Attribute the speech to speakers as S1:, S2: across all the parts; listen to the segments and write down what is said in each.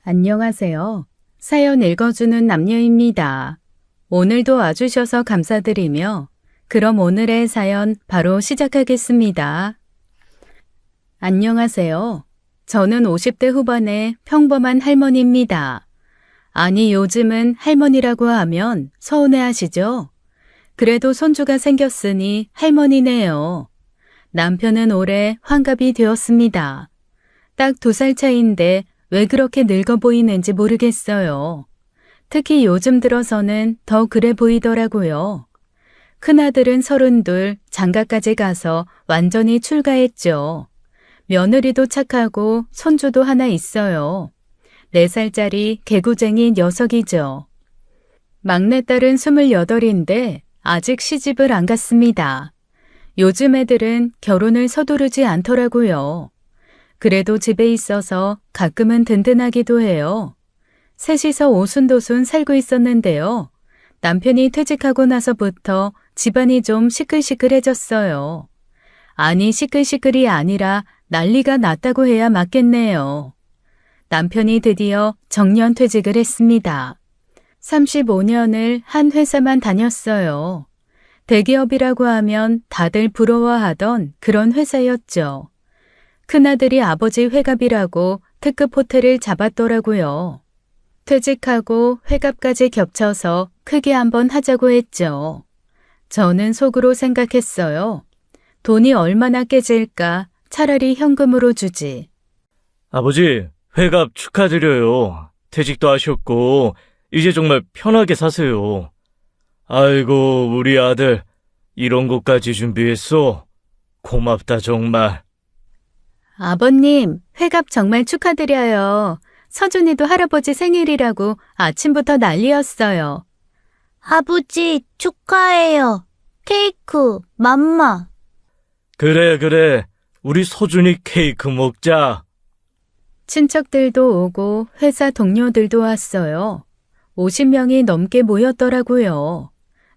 S1: 안녕하세요. 사연 읽어주는 남녀입니다. 오늘도 와주셔서 감사드리며 그럼 오늘의 사연 바로 시작하겠습니다. 안녕하세요. 저는 50대 후반의 평범한 할머니입니다. 아니, 요즘은 할머니라고 하면 서운해하시죠? 그래도 손주가 생겼으니 할머니네요. 남편은 올해 환갑이 되었습니다. 딱 2살 차이인데 왜 그렇게 늙어 보이는지 모르겠어요. 특히 요즘 들어서는 더 그래 보이더라고요. 큰아들은 32, 장가까지 가서 완전히 출가했죠. 며느리도 착하고 손주도 하나 있어요. 4살짜리 개구쟁이 녀석이죠. 막내딸은 28인데 아직 시집을 안 갔습니다. 요즘 애들은 결혼을 서두르지 않더라고요. 그래도 집에 있어서 가끔은 든든하기도 해요. 셋이서 오순도순 살고 있었는데요. 남편이 퇴직하고 나서부터 집안이 좀 시끌시끌해졌어요. 아니, 시끌시끌이 아니라 난리가 났다고 해야 맞겠네요. 남편이 드디어 정년 퇴직을 했습니다. 35년을 한 회사만 다녔어요. 대기업이라고 하면 다들 부러워하던 그런 회사였죠. 큰아들이 아버지 회갑이라고 특급 호텔을 잡았더라고요. 퇴직하고 회갑까지 겹쳐서 크게 한번 하자고 했죠. 저는 속으로 생각했어요. 돈이 얼마나 깨질까 차라리 현금으로 주지.
S2: 아버지, 회갑 축하드려요. 퇴직도 하셨고 이제 정말 편하게 사세요. 아이고, 우리 아들 이런 것까지 준비했어. 고맙다 정말.
S1: 아버님, 회갑 정말 축하드려요. 서준이도 할아버지 생일이라고 아침부터 난리였어요.
S3: 아버지, 축하해요. 케이크, 맘마.
S2: 그래. 우리 서준이 케이크 먹자.
S1: 친척들도 오고 회사 동료들도 왔어요. 50명이 넘게 모였더라고요.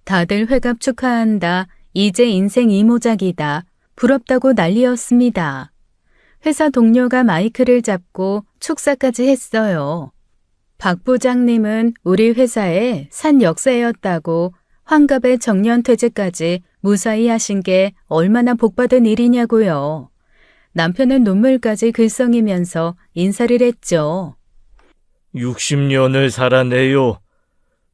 S1: 다들 회갑 축하한다. 이제 인생 이모작이다. 부럽다고 난리였습니다. 회사 동료가 마이크를 잡고 축사까지 했어요. 박 부장님은 우리 회사의 산 역사였다고 환갑의 정년퇴직까지 무사히 하신 게 얼마나 복받은 일이냐고요. 남편은 눈물까지 글썽이면서 인사를 했죠.
S2: 60년을 살았네요.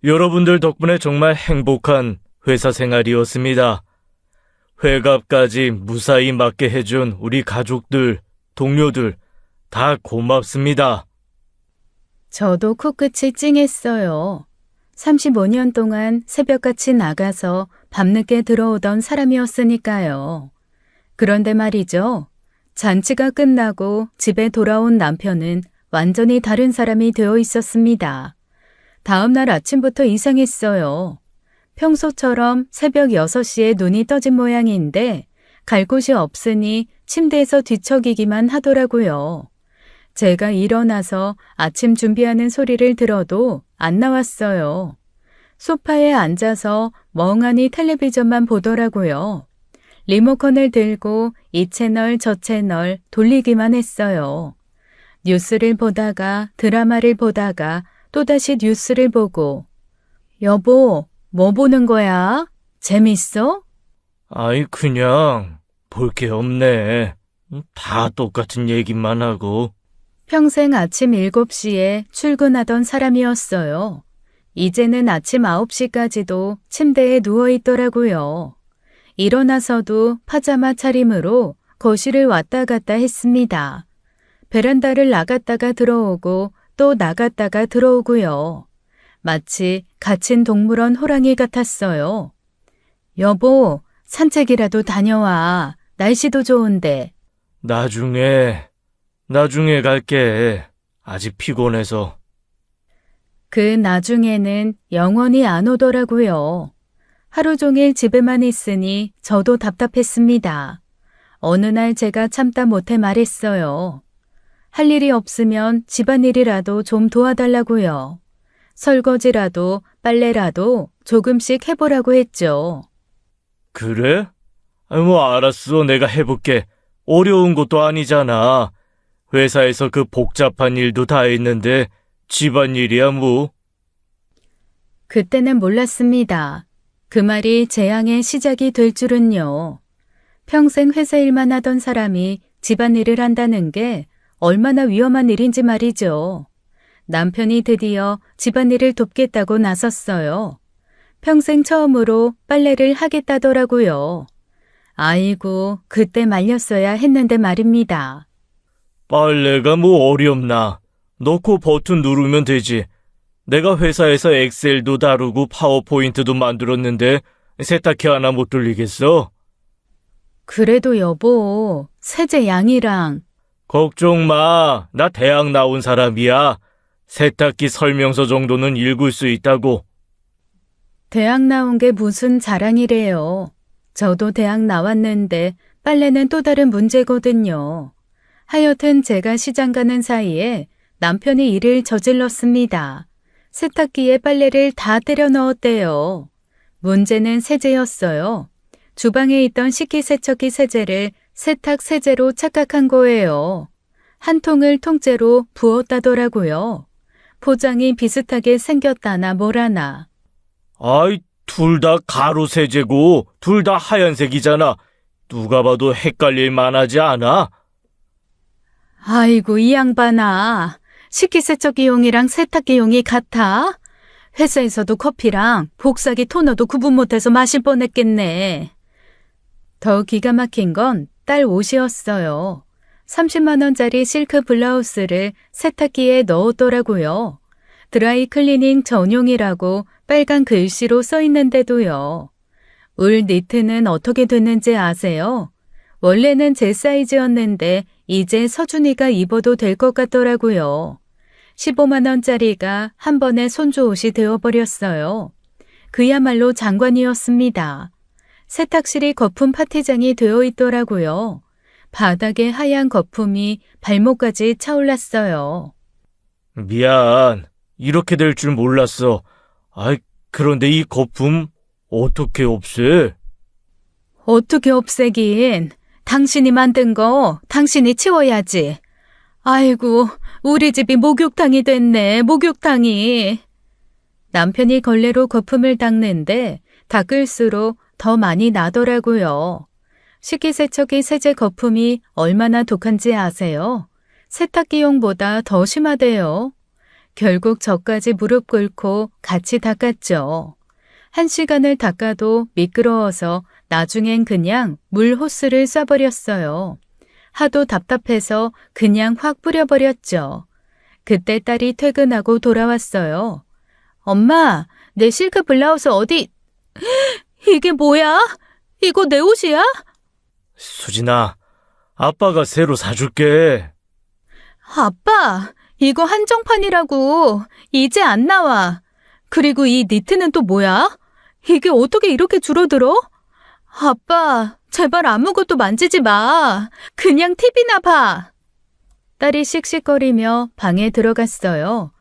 S2: 여러분들 덕분에 정말 행복한 회사 생활이었습니다. 회갑까지 무사히 맞게 해준 우리 가족들, 동료들 다 고맙습니다.
S1: 저도 코끝이 찡했어요. 35년 동안 새벽같이 나가서 밤늦게 들어오던 사람이었으니까요. 그런데 말이죠. 잔치가 끝나고 집에 돌아온 남편은 완전히 다른 사람이 되어 있었습니다. 다음 날 아침부터 이상했어요. 평소처럼 새벽 6시에 눈이 떠진 모양인데 갈 곳이 없으니 침대에서 뒤척이기만 하더라고요. 제가 일어나서 아침 준비하는 소리를 들어도 안 나왔어요. 소파에 앉아서 멍하니 텔레비전만 보더라고요. 리모컨을 들고 이 채널 저 채널 돌리기만 했어요. 뉴스를 보다가 드라마를 보다가 또다시 뉴스를 보고 여보, 뭐 보는 거야? 재밌어?
S2: 아이, 그냥 볼 게 없네. 다 똑같은 얘기만 하고.
S1: 평생 아침 7시에 출근하던 사람이었어요. 이제는 아침 9시까지도 침대에 누워있더라고요. 일어나서도 파자마 차림으로 거실을 왔다 갔다 했습니다. 베란다를 나갔다가 들어오고 또 나갔다가 들어오고요. 마치 갇힌 동물원 호랑이 같았어요. 여보, 산책이라도 다녀와. 날씨도 좋은데.
S2: 나중에 갈게. 아직 피곤해서.
S1: 그 나중에는 영원히 안 오더라고요. 하루 종일 집에만 있으니 저도 답답했습니다. 어느 날 제가 참다 못해 말했어요. 할 일이 없으면 집안일이라도 좀 도와달라고요. 설거지라도 빨래라도 조금씩 해보라고 했죠.
S2: 그래? 뭐 알았어. 내가 해볼게. 어려운 것도 아니잖아. 회사에서 그 복잡한 일도 다 했는데 집안일이야 뭐.
S1: 그때는 몰랐습니다. 그 말이 재앙의 시작이 될 줄은요. 평생 회사 일만 하던 사람이 집안일을 한다는 게 얼마나 위험한 일인지 말이죠. 남편이 드디어 집안일을 돕겠다고 나섰어요. 평생 처음으로 빨래를 하겠다더라고요. 아이고, 그때 말렸어야 했는데 말입니다.
S2: 빨래가 뭐 어렵나. 넣고 버튼 누르면 되지. 내가 회사에서 엑셀도 다루고 파워포인트도 만들었는데 세탁기 하나 못 돌리겠어?
S1: 그래도 여보, 세제 양이랑
S2: 걱정 마. 나 대학 나온 사람이야. 세탁기 설명서 정도는 읽을 수 있다고.
S1: 대학 나온 게 무슨 자랑이래요. 저도 대학 나왔는데 빨래는 또 다른 문제거든요. 하여튼 제가 시장 가는 사이에 남편이 일을 저질렀습니다. 세탁기에 빨래를 다 때려 넣었대요. 문제는 세제였어요. 주방에 있던 식기세척기 세제를 세탁 세제로 착각한 거예요. 한 통을 통째로 부었다더라고요. 포장이 비슷하게 생겼다나 뭐라나.
S2: 아이, 둘 다 가루 세제고 둘 다 하얀색이잖아. 누가 봐도 헷갈릴 만하지 않아?
S1: 아이고, 이 양반아. 식기세척기용이랑 세탁기용이 같아? 회사에서도 커피랑 복사기 토너도 구분 못해서 마실 뻔했겠네. 더 기가 막힌 건 딸 옷이었어요. 30만 원짜리 실크 블라우스를 세탁기에 넣었더라고요. 드라이 클리닝 전용이라고 빨간 글씨로 써 있는데도요. 울 니트는 어떻게 됐는지 아세요? 원래는 제 사이즈였는데 이제 서준이가 입어도 될 것 같더라고요. 15만 원짜리가 한 번에 손주옷이 되어버렸어요. 그야말로 장관이었습니다. 세탁실이 거품 파티장이 되어 있더라고요. 바닥에 하얀 거품이 발목까지 차올랐어요.
S2: 미안. 이렇게 될 줄 몰랐어. 아이, 그런데 이 거품 어떻게 없애?
S1: 어떻게 없애긴. 당신이 만든 거 당신이 치워야지. 아이고, 우리 집이 목욕탕이 됐네, 목욕탕이. 남편이 걸레로 거품을 닦는데 닦을수록 더 많이 나더라고요. 식기세척기 세제 거품이 얼마나 독한지 아세요? 세탁기용보다 더 심하대요. 결국 저까지 무릎 꿇고 같이 닦았죠. 1시간을 닦아도 미끄러워서 나중엔 그냥 물 호스를 쏴버렸어요. 하도 답답해서 그냥 확 뿌려버렸죠. 그때 딸이 퇴근하고 돌아왔어요. 엄마, 내 실크 블라우스 어디... 이게 뭐야? 이거 내 옷이야?
S2: 수진아, 아빠가 새로 사줄게.
S1: 아빠, 이거 한정판이라고. 이제 안 나와. 그리고 이 니트는 또 뭐야? 이게 어떻게 이렇게 줄어들어? 아빠, 제발 아무것도 만지지 마. 그냥 TV나 봐. 딸이 씩씩거리며 방에 들어갔어요.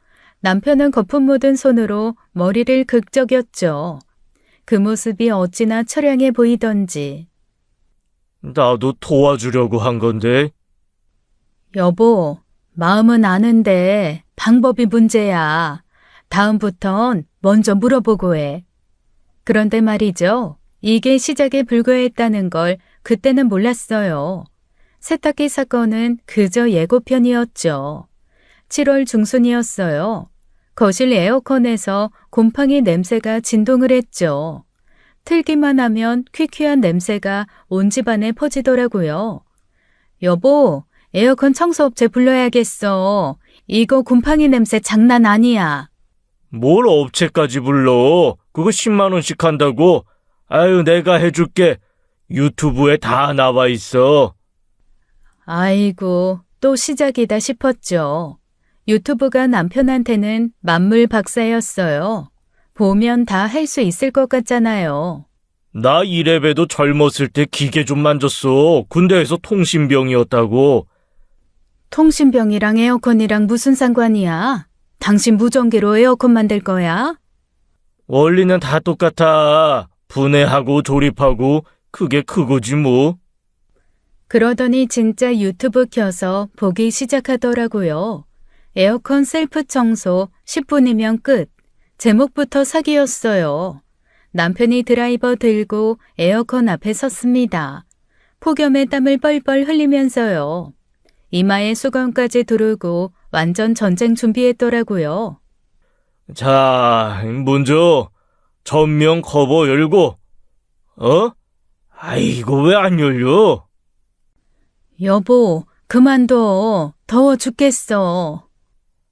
S1: 남편은 거품 묻은 손으로 머리를 극적였죠. 그 모습이 어찌나 처량해 보이던지.
S2: 나도 도와주려고 한 건데.
S1: 여보, 마음은 아는데 방법이 문제야. 다음부턴 먼저 물어보고 해. 그런데 말이죠. 이게 시작에 불과했다는 걸 그때는 몰랐어요. 세탁기 사건은 그저 예고편이었죠. 7월 중순이었어요. 거실 에어컨에서 곰팡이 냄새가 진동을 했죠. 틀기만 하면 퀴퀴한 냄새가 온 집안에 퍼지더라고요. 여보, 에어컨 청소업체 불러야겠어. 이거 곰팡이 냄새 장난 아니야.
S2: 뭘 업체까지 불러? 그거 10만 원씩 한다고? 아유, 내가 해줄게. 유튜브에 다 나와 있어.
S1: 아이고, 또 시작이다 싶었죠. 유튜브가 남편한테는 만물 박사였어요. 보면 다 할 수 있을 것 같잖아요.
S2: 나 이래봬도 젊었을 때 기계 좀 만졌어. 군대에서 통신병이었다고.
S1: 통신병이랑 에어컨이랑 무슨 상관이야? 당신 무전기로 에어컨 만들 거야?
S2: 원리는 다 똑같아. 분해하고 조립하고 그게 그거지 뭐.
S1: 그러더니 진짜 유튜브 켜서 보기 시작하더라고요. 에어컨 셀프 청소 10분이면 끝. 제목부터 사기였어요. 남편이 드라이버 들고 에어컨 앞에 섰습니다. 폭염에 땀을 뻘뻘 흘리면서요. 이마에 수건까지 두르고 완전 전쟁 준비했더라고요.
S2: 자, 먼저 전면 커버 열고. 아이고, 왜 안 열려?
S1: 여보, 그만둬. 더워 죽겠어.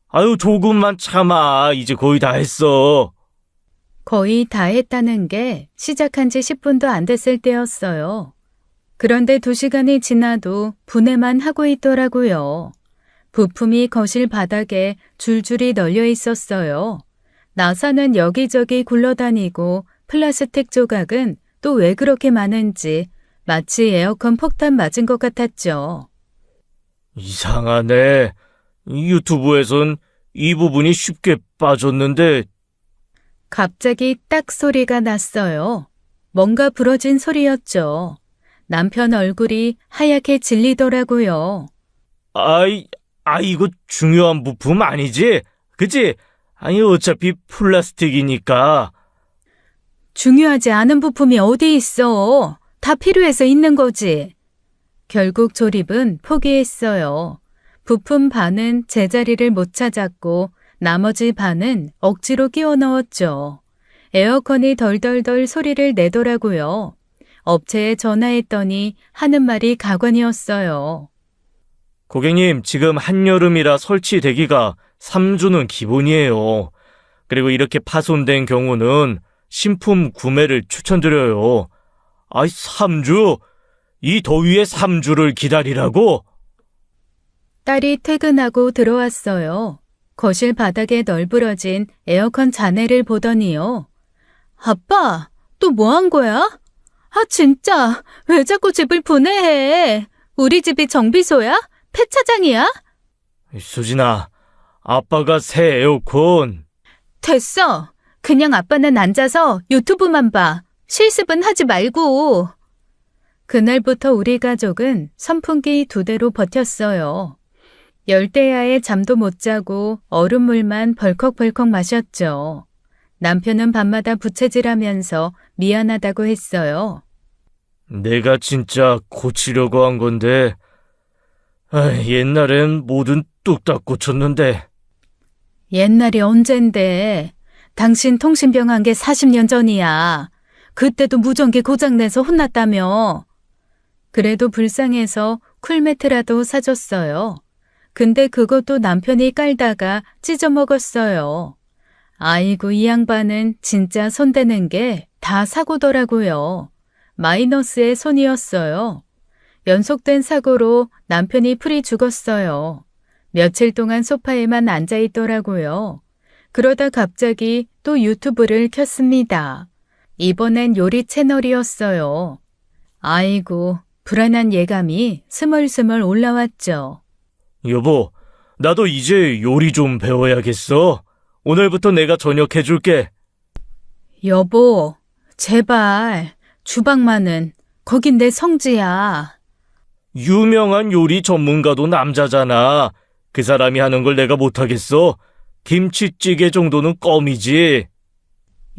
S2: 아유, 조금만 참아. 이제 거의 다 했어.
S1: 거의 다 했다는 게 시작한 지 10분도 안 됐을 때였어요. 그런데 2시간이 지나도 분해만 하고 있더라고요. 부품이 거실 바닥에 줄줄이 널려 있었어요. 나사는 여기저기 굴러다니고 플라스틱 조각은 또 왜 그렇게 많은지 마치 에어컨 폭탄 맞은 것 같았죠.
S2: 이상하네. 유튜브에선 이 부분이 쉽게 빠졌는데
S1: 갑자기 딱 소리가 났어요. 뭔가 부러진 소리였죠. 남편 얼굴이 하얗게 질리더라고요.
S2: 이거 중요한 부품 아니지? 그치? 아니, 어차피 플라스틱이니까.
S1: 중요하지 않은 부품이 어디 있어? 다 필요해서 있는 거지. 결국 조립은 포기했어요. 부품 반은 제자리를 못 찾았고 나머지 반은 억지로 끼워 넣었죠. 에어컨이 덜덜덜 소리를 내더라고요. 업체에 전화했더니 하는 말이 가관이었어요.
S2: 고객님, 지금 한여름이라 설치 대기가 3주는 기본이에요. 그리고 이렇게 파손된 경우는 신품 구매를 추천드려요. 3주? 이 더위에 3주를 기다리라고?
S1: 딸이 퇴근하고 들어왔어요. 거실 바닥에 널브러진 에어컨 잔해를 보더니요. 아빠, 또 뭐 한 거야? 진짜 왜 자꾸 집을 분해해? 우리 집이 정비소야? 폐차장이야?
S2: 수진아, 아빠가 새 에어컨.
S1: 됐어. 그냥 아빠는 앉아서 유튜브만 봐. 실습은 하지 말고. 그날부터 우리 가족은 선풍기 2대로 버텼어요. 열대야에 잠도 못 자고 얼음물만 벌컥벌컥 마셨죠. 남편은 밤마다 부채질하면서 미안하다고 했어요.
S2: 내가 진짜 고치려고 한 건데, 옛날엔 뭐든 뚝딱 고쳤는데.
S1: 옛날이 언젠데. 당신 통신병 한 게 40년 전이야. 그때도 무전기 고장내서 혼났다며. 그래도 불쌍해서 쿨매트라도 사줬어요. 근데 그것도 남편이 깔다가 찢어먹었어요. 아이고, 이 양반은 진짜 손대는 게 다 사고더라고요. 마이너스의 손이었어요. 연속된 사고로 남편이 풀이 죽었어요. 며칠 동안 소파에만 앉아 있더라고요. 그러다 갑자기 또 유튜브를 켰습니다. 이번엔 요리 채널이었어요. 아이고, 불안한 예감이 스멀스멀 올라왔죠.
S2: 여보, 나도 이제 요리 좀 배워야겠어. 오늘부터 내가 저녁 해줄게.
S1: 여보, 제발, 주방만은 거긴 내 성지야.
S2: 유명한 요리 전문가도 남자잖아. 그 사람이 하는 걸 내가 못하겠어. 김치찌개 정도는 껌이지.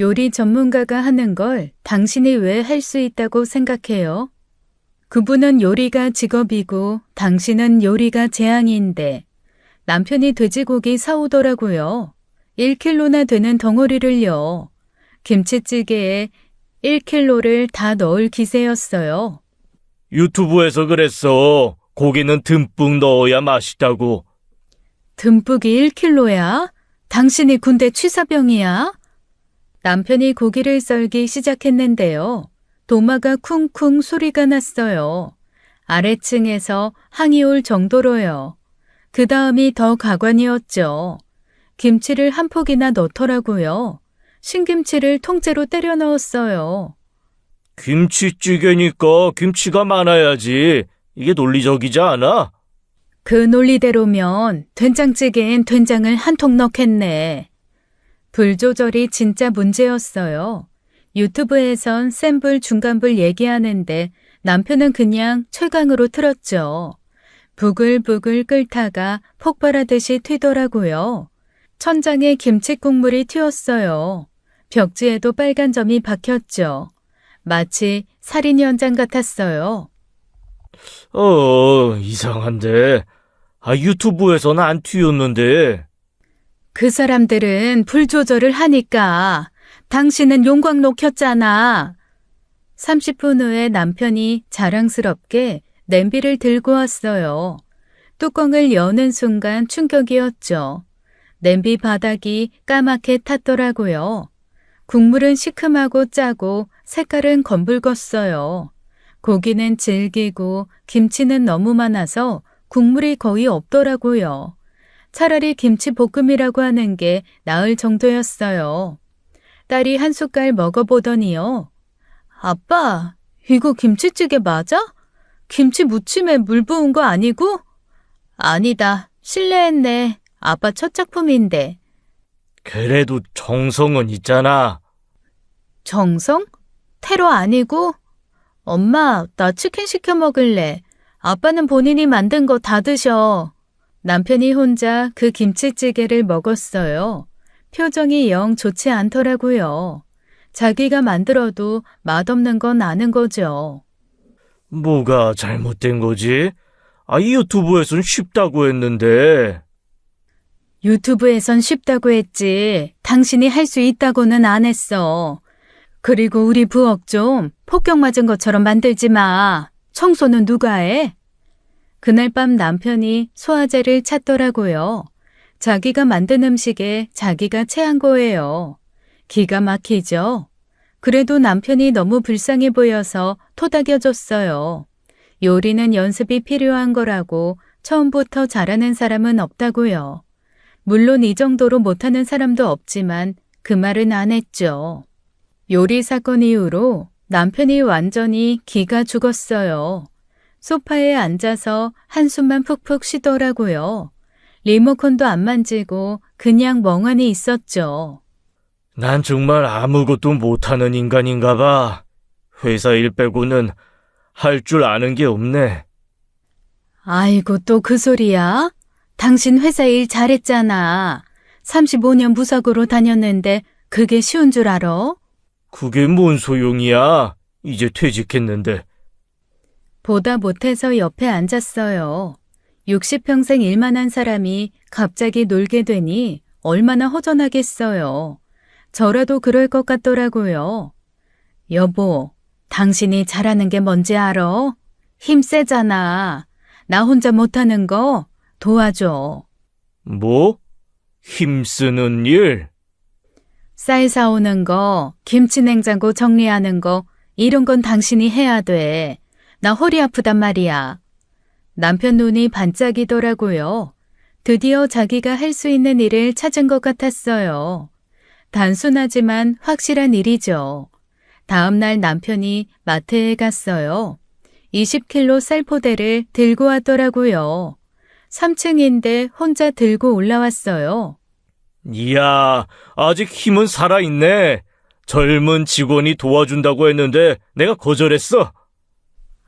S1: 요리 전문가가 하는 걸 당신이 왜 할 수 있다고 생각해요? 그분은 요리가 직업이고 당신은 요리가 재앙인데 남편이 돼지고기 사오더라고요. 1kg나 되는 덩어리를요. 김치찌개에 1kg를 다 넣을 기세였어요.
S2: 유튜브에서 그랬어. 고기는 듬뿍 넣어야 맛있다고.
S1: 듬뿍이 1kg야? 당신이 군대 취사병이야? 남편이 고기를 썰기 시작했는데요. 도마가 쿵쿵 소리가 났어요. 아래층에서 항이 올 정도로요. 그 다음이 더 가관이었죠. 김치를 한 폭이나 넣더라고요. 신김치를 통째로 때려 넣었어요.
S2: 김치찌개니까 김치가 많아야지. 이게 논리적이지 않아?
S1: 그 논리대로면 된장찌개엔 된장을 한 통 넣겠네. 불 조절이 진짜 문제였어요. 유튜브에선 센 불, 중간 불 얘기하는데 남편은 그냥 최강으로 틀었죠. 부글부글 끓다가 폭발하듯이 튀더라고요. 천장에 김치 국물이 튀었어요. 벽지에도 빨간 점이 박혔죠. 마치 살인 현장 같았어요.
S2: 이상한데. 유튜브에서는 안 튀었는데.
S1: 그 사람들은 불 조절을 하니까 당신은 용광 녹였잖아. 30분 후에 남편이 자랑스럽게 냄비를 들고 왔어요. 뚜껑을 여는 순간 충격이었죠. 냄비 바닥이 까맣게 탔더라고요. 국물은 시큼하고 짜고 색깔은 검붉었어요. 고기는 질기고 김치는 너무 많아서 국물이 거의 없더라고요. 차라리 김치볶음이라고 하는 게 나을 정도였어요. 딸이 한 숟갈 먹어보더니요. 아빠, 이거 김치찌개 맞아? 김치 무침에 물 부은 거 아니고? 아니다, 실례했네. 아빠 첫 작품인데.
S2: 그래도 정성은 있잖아.
S1: 정성? 테러 아니고? 엄마, 나 치킨 시켜 먹을래. 아빠는 본인이 만든 거 다 드셔. 남편이 혼자 그 김치찌개를 먹었어요. 표정이 영 좋지 않더라고요. 자기가 만들어도 맛없는 건 아는 거죠.
S2: 뭐가 잘못된 거지? 이 유튜브에선 쉽다고 했는데.
S1: 유튜브에선 쉽다고 했지 당신이 할 수 있다고는 안 했어. 그리고 우리 부엌 좀 폭격 맞은 것처럼 만들지 마. 청소는 누가 해? 그날 밤 남편이 소화제를 찾더라고요. 자기가 만든 음식에 자기가 체한 거예요. 기가 막히죠? 그래도 남편이 너무 불쌍해 보여서 토닥여줬어요. 요리는 연습이 필요한 거라고 처음부터 잘하는 사람은 없다고요. 물론 이 정도로 못하는 사람도 없지만 그 말은 안 했죠. 요리 사건 이후로 남편이 완전히 기가 죽었어요. 소파에 앉아서 한숨만 푹푹 쉬더라고요. 리모컨도 안 만지고 그냥 멍하니 있었죠.
S2: 난 정말 아무것도 못하는 인간인가 봐. 회사 일 빼고는 할 줄 아는 게 없네.
S1: 아이고 또 그 소리야? 당신 회사 일 잘했잖아. 35년 무석으로 다녔는데 그게 쉬운 줄 알아?
S2: 그게 뭔 소용이야? 이제 퇴직했는데.
S1: 보다 못해서 옆에 앉았어요. 60평생 일만 한 사람이 갑자기 놀게 되니 얼마나 허전하겠어요. 저라도 그럴 것 같더라고요. 여보, 당신이 잘하는 게 뭔지 알아? 힘 세잖아. 나 혼자 못하는 거 도와줘.
S2: 뭐? 힘쓰는 일?
S1: 쌀 사오는 거, 김치 냉장고 정리하는 거, 이런 건 당신이 해야 돼. 나 허리 아프단 말이야. 남편 눈이 반짝이더라고요. 드디어 자기가 할 수 있는 일을 찾은 것 같았어요. 단순하지만 확실한 일이죠. 다음 날 남편이 마트에 갔어요. 20kg 쌀포대를 들고 왔더라고요. 3층인데 혼자 들고 올라왔어요.
S2: 이야, 아직 힘은 살아있네. 젊은 직원이 도와준다고 했는데 내가 거절했어.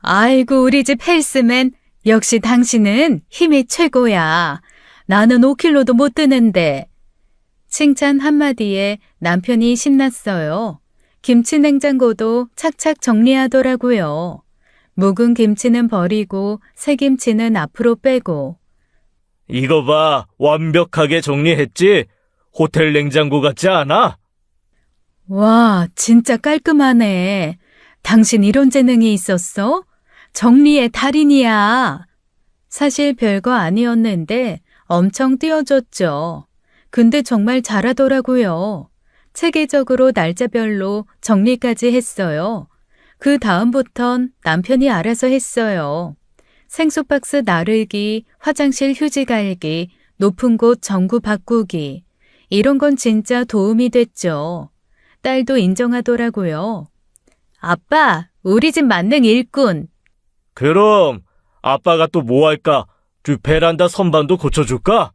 S1: 아이고 우리 집 헬스맨, 역시 당신은 힘이 최고야. 나는 5kg도 못 드는데. 칭찬 한마디에 남편이 신났어요. 김치 냉장고도 착착 정리하더라고요. 묵은 김치는 버리고 새 김치는 앞으로 빼고.
S2: 이거 봐, 완벽하게 정리했지? 호텔 냉장고 같지 않아?
S1: 와, 진짜 깔끔하네. 당신 이런 재능이 있었어? 정리의 달인이야. 사실 별거 아니었는데 엄청 띄워줬죠. 근데 정말 잘하더라고요. 체계적으로 날짜별로 정리까지 했어요. 그 다음부턴 남편이 알아서 했어요. 생수박스 나르기, 화장실 휴지 갈기, 높은 곳 전구 바꾸기. 이런 건 진짜 도움이 됐죠. 딸도 인정하더라고요. 아빠, 우리 집 만능 일꾼.
S2: 그럼 아빠가 또 뭐 할까? 베란다 선반도 고쳐줄까?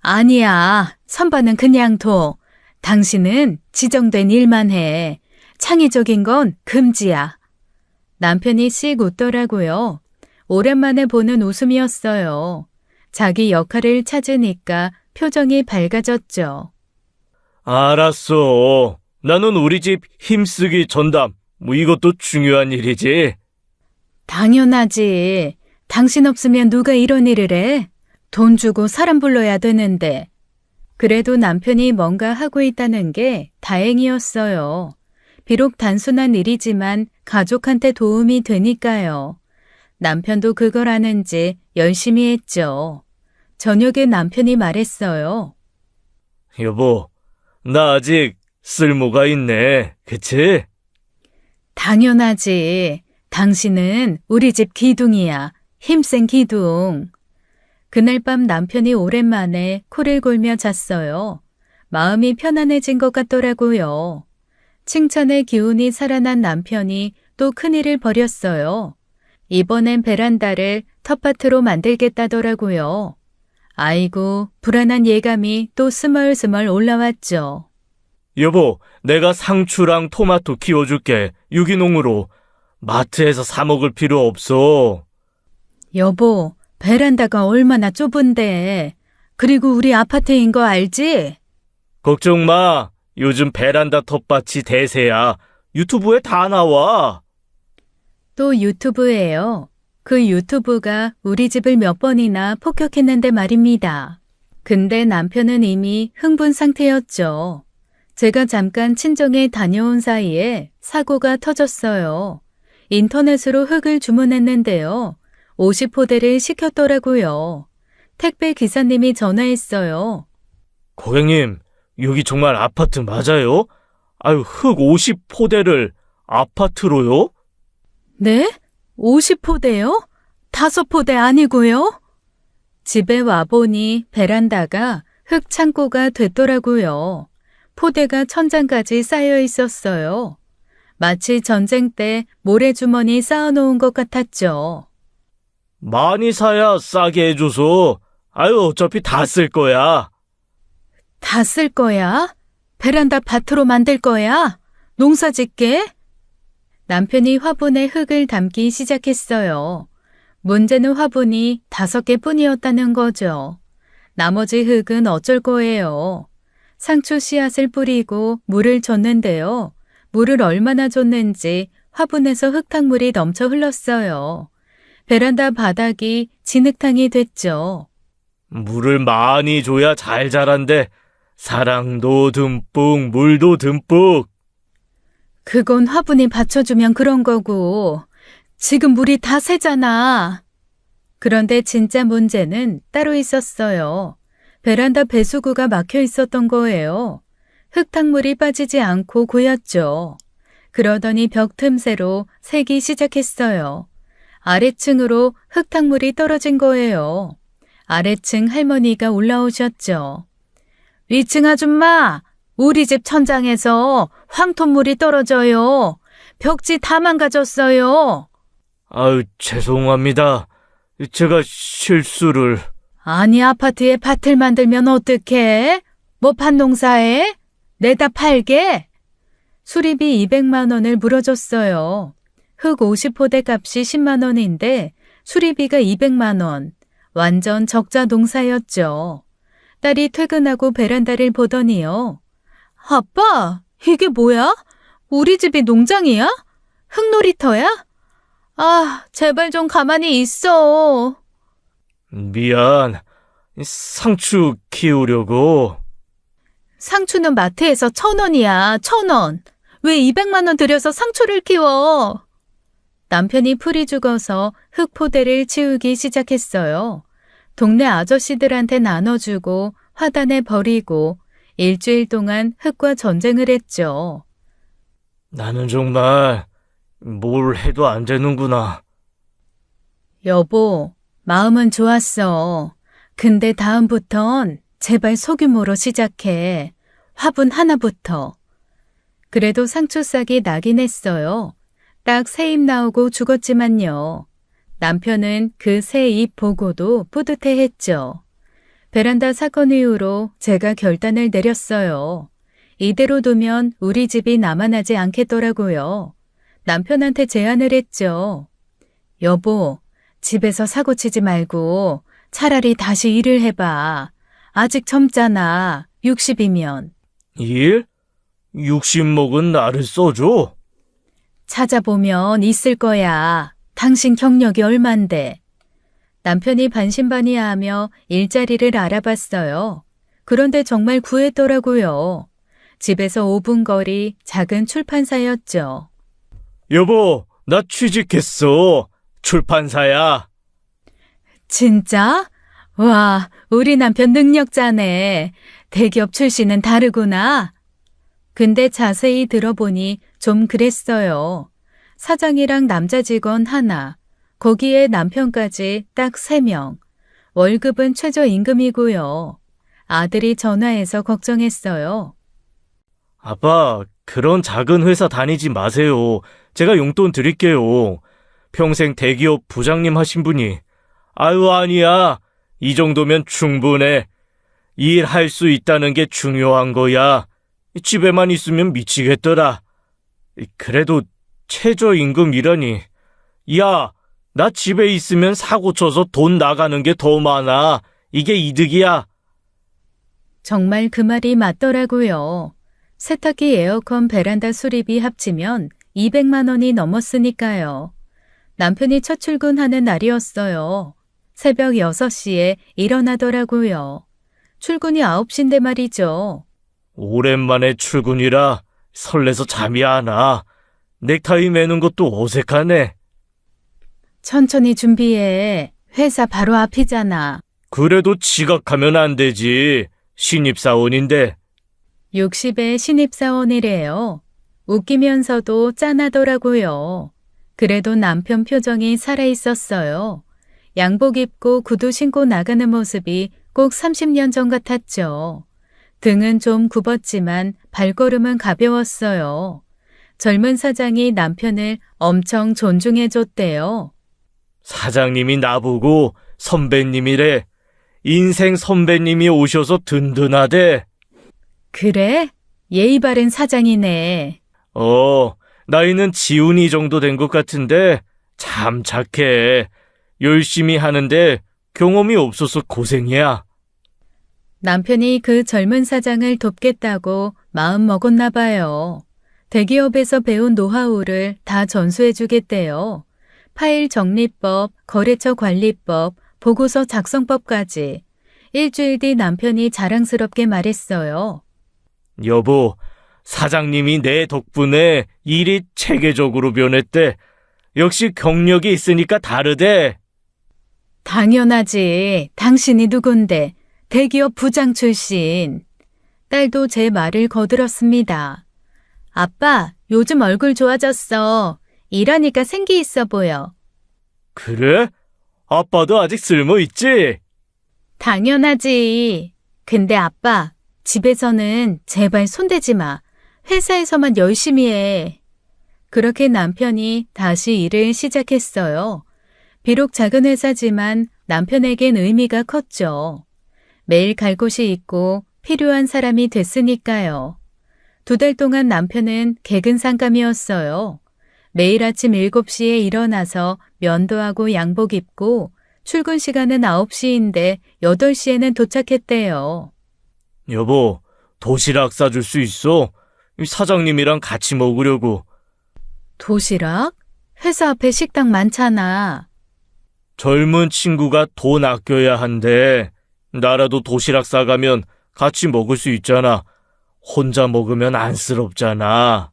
S1: 아니야, 선반은 그냥 둬. 당신은 지정된 일만 해. 창의적인 건 금지야. 남편이 씩 웃더라고요. 오랜만에 보는 웃음이었어요. 자기 역할을 찾으니까 표정이 밝아졌죠.
S2: 알았어. 나는 우리 집 힘쓰기 전담. 이것도 중요한 일이지.
S1: 당연하지. 당신 없으면 누가 이런 일을 해? 돈 주고 사람 불러야 되는데. 그래도 남편이 뭔가 하고 있다는 게 다행이었어요. 비록 단순한 일이지만 가족한테 도움이 되니까요. 남편도 그걸 아는지 열심히 했죠. 저녁에 남편이 말했어요.
S2: 여보, 나 아직 쓸모가 있네. 그치?
S1: 당연하지. 당신은 우리 집 기둥이야. 힘센 기둥. 그날 밤 남편이 오랜만에 코를 골며 잤어요. 마음이 편안해진 것 같더라고요. 칭찬의 기운이 살아난 남편이 또 큰일을 벌였어요. 이번엔 베란다를 텃밭으로 만들겠다더라고요. 아이고, 불안한 예감이 또 스멀스멀 올라왔죠.
S2: 여보, 내가 상추랑 토마토 키워줄게. 유기농으로. 마트에서 사 먹을 필요 없어.
S1: 여보, 베란다가 얼마나 좁은데. 그리고 우리 아파트인 거 알지?
S2: 걱정 마. 요즘 베란다 텃밭이 대세야. 유튜브에 다 나와.
S1: 또 유튜브예요. 그 유튜브가 우리 집을 몇 번이나 폭격했는데 말입니다. 근데 남편은 이미 흥분 상태였죠. 제가 잠깐 친정에 다녀온 사이에 사고가 터졌어요. 인터넷으로 흙을 주문했는데요. 50포대를 시켰더라고요. 택배 기사님이 전화했어요.
S2: 고객님, 여기 정말 아파트 맞아요? 아유, 흙 50포대를 아파트로요?
S1: 네? 50포대요? 5포대 아니고요? 집에 와보니 베란다가 흙 창고가 됐더라고요. 포대가 천장까지 쌓여 있었어요. 마치 전쟁 때 모래주머니 쌓아놓은 것 같았죠.
S2: 많이 사야 싸게 해줘서. 아유, 어차피 다 쓸 거야.
S1: 다 쓸 거야? 베란다 밭으로 만들 거야? 농사 짓게? 남편이 화분에 흙을 담기 시작했어요. 문제는 화분이 5개 뿐이었다는 거죠. 나머지 흙은 어쩔 거예요. 상추 씨앗을 뿌리고 물을 줬는데요. 물을 얼마나 줬는지 화분에서 흙탕물이 넘쳐 흘렀어요. 베란다 바닥이 진흙탕이 됐죠.
S2: 물을 많이 줘야 잘 자란대. 사랑도 듬뿍, 물도 듬뿍.
S1: 그건 화분이 받쳐주면 그런 거고, 지금 물이 다 새잖아. 그런데 진짜 문제는 따로 있었어요. 베란다 배수구가 막혀 있었던 거예요. 흙탕물이 빠지지 않고 고였죠. 그러더니 벽 틈새로 새기 시작했어요. 아래층으로 흙탕물이 떨어진 거예요. 아래층 할머니가 올라오셨죠. 위층 아줌마, 우리 집 천장에서 황토물이 떨어져요. 벽지 다 망가졌어요.
S2: 아유, 죄송합니다. 제가 실수를.
S1: 아니, 아파트에 밭을 만들면 어떡해? 뭐 밭농사해? 내다 팔게? 수리비 200만 원을 물어줬어요. 흙 50포대 값이 10만 원인데 수리비가 200만 원. 완전 적자 농사였죠. 딸이 퇴근하고 베란다를 보더니요. 아빠, 이게 뭐야? 우리 집이 농장이야? 흙놀이터야? 아, 제발 좀 가만히 있어.
S2: 미안. 상추 키우려고.
S1: 상추는 마트에서 1,000원이야, 1,000원. 왜 200만 원 들여서 상추를 키워? 남편이 풀이 죽어서 흙포대를 치우기 시작했어요. 동네 아저씨들한테 나눠주고 화단에 버리고 일주일 동안 흙과 전쟁을 했죠.
S2: 나는 정말 뭘 해도 안 되는구나.
S1: 여보, 마음은 좋았어. 근데 다음부턴 제발 소규모로 시작해. 화분 하나부터. 그래도 상추싹이 나긴 했어요. 딱 새 잎 나오고 죽었지만요. 남편은 그 새 잎 보고도 뿌듯해했죠. 베란다 사건 이후로 제가 결단을 내렸어요. 이대로 두면 우리 집이 남아나지 않겠더라고요. 남편한테 제안을 했죠. 여보, 집에서 사고 치지 말고 차라리 다시 일을 해봐. 아직 젊잖아. 60이면.
S2: 일? 60 먹은 나를 써줘?
S1: 찾아보면 있을 거야. 당신 경력이 얼만데. 남편이 반신반의하며 일자리를 알아봤어요. 그런데 정말 구했더라고요. 집에서 5분 거리 작은 출판사였죠.
S2: 여보, 나 취직했어. 출판사야.
S1: 진짜? 와, 우리 남편 능력자네. 대기업 출신은 다르구나. 근데 자세히 들어보니 좀 그랬어요. 사장이랑 남자 직원 하나, 거기에 남편까지 딱 3명. 월급은 최저임금이고요. 아들이 전화해서 걱정했어요.
S2: 아빠, 그런 작은 회사 다니지 마세요. 제가 용돈 드릴게요. 평생 대기업 부장님 하신 분이. 아유, 아니야. 이 정도면 충분해. 일할 수 있다는 게 중요한 거야. 집에만 있으면 미치겠더라. 그래도 최저임금이라니. 야, 나 집에 있으면 사고 쳐서 돈 나가는 게 더 많아. 이게 이득이야.
S1: 정말 그 말이 맞더라고요. 세탁기, 에어컨, 베란다 수리비 합치면 200만 원이 넘었으니까요. 남편이 첫 출근하는 날이었어요. 새벽 6시에 일어나더라고요. 출근이 9시인데 말이죠.
S2: 오랜만에 출근이라 설레서 잠이 안 와. 넥타이 매는 것도 어색하네.
S1: 천천히 준비해. 회사 바로 앞이잖아.
S2: 그래도 지각하면 안 되지. 신입사원인데.
S1: 60의 신입사원이래요. 웃기면서도 짠하더라고요. 그래도 남편 표정이 살아있었어요. 양복 입고 구두 신고 나가는 모습이 꼭 30년 전 같았죠. 등은 좀 굽었지만 발걸음은 가벼웠어요. 젊은 사장이 남편을 엄청 존중해줬대요.
S2: 사장님이 나보고 선배님이래. 인생 선배님이 오셔서 든든하대.
S1: 그래? 예의 바른 사장이네.
S2: 나이는 지훈이 정도 된 것 같은데 참 착해. 열심히 하는데 경험이 없어서 고생이야.
S1: 남편이 그 젊은 사장을 돕겠다고 마음 먹었나 봐요. 대기업에서 배운 노하우를 다 전수해 주겠대요. 파일 정리법, 거래처 관리법, 보고서 작성법까지. 일주일 뒤 남편이 자랑스럽게 말했어요.
S2: 여보, 사장님이 내 덕분에 일이 체계적으로 변했대. 역시 경력이 있으니까 다르대.
S1: 당연하지. 당신이 누군데. 대기업 부장 출신. 딸도 제 말을 거들었습니다. 아빠, 요즘 얼굴 좋아졌어. 일하니까 생기 있어 보여.
S2: 그래? 아빠도 아직 쓸모 있지?
S1: 당연하지. 근데 아빠, 집에서는 제발 손대지 마. 회사에서만 열심히 해. 그렇게 남편이 다시 일을 시작했어요. 비록 작은 회사지만 남편에겐 의미가 컸죠. 매일 갈 곳이 있고 필요한 사람이 됐으니까요. 2달 동안 남편은 개근상감이었어요. 매일 아침 7시에 일어나서 면도하고 양복 입고 출근 시간은 9시인데 8시에는 도착했대요.
S2: 여보, 도시락 싸줄 수 있어? 사장님이랑 같이 먹으려고.
S1: 도시락? 회사 앞에 식당 많잖아.
S2: 젊은 친구가 돈 아껴야 한대. 나라도 도시락 싸가면 같이 먹을 수 있잖아. 혼자 먹으면 안쓰럽잖아.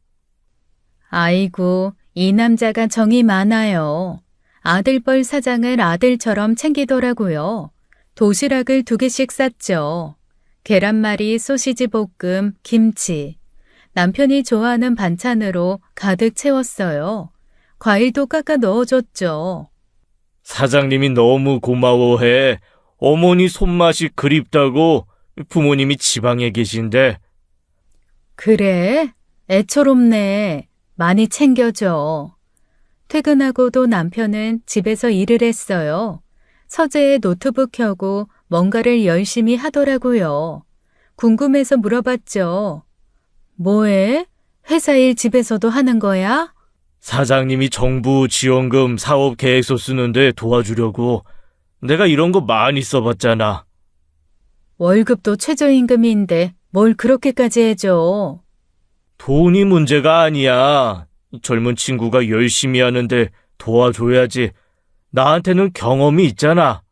S1: 아이고, 이 남자가 정이 많아요. 아들뻘 사장을 아들처럼 챙기더라고요. 도시락을 2개씩 쌌죠. 계란말이, 소시지 볶음, 김치. 남편이 좋아하는 반찬으로 가득 채웠어요. 과일도 깎아 넣어줬죠.
S2: 사장님이 너무 고마워해. 어머니 손맛이 그립다고. 부모님이 지방에 계신데.
S1: 그래? 애처롭네. 많이 챙겨줘. 퇴근하고도 남편은 집에서 일을 했어요. 서재에 노트북 켜고 뭔가를 열심히 하더라고요. 궁금해서 물어봤죠. 뭐해? 회사 일 집에서도 하는 거야?
S2: 사장님이 정부 지원금 사업 계획서 쓰는데 도와주려고. 내가 이런 거 많이 써봤잖아.
S1: 월급도 최저임금인데 뭘 그렇게까지 해줘.
S2: 돈이 문제가 아니야. 이 젊은 친구가 열심히 하는데 도와줘야지. 나한테는 경험이 있잖아.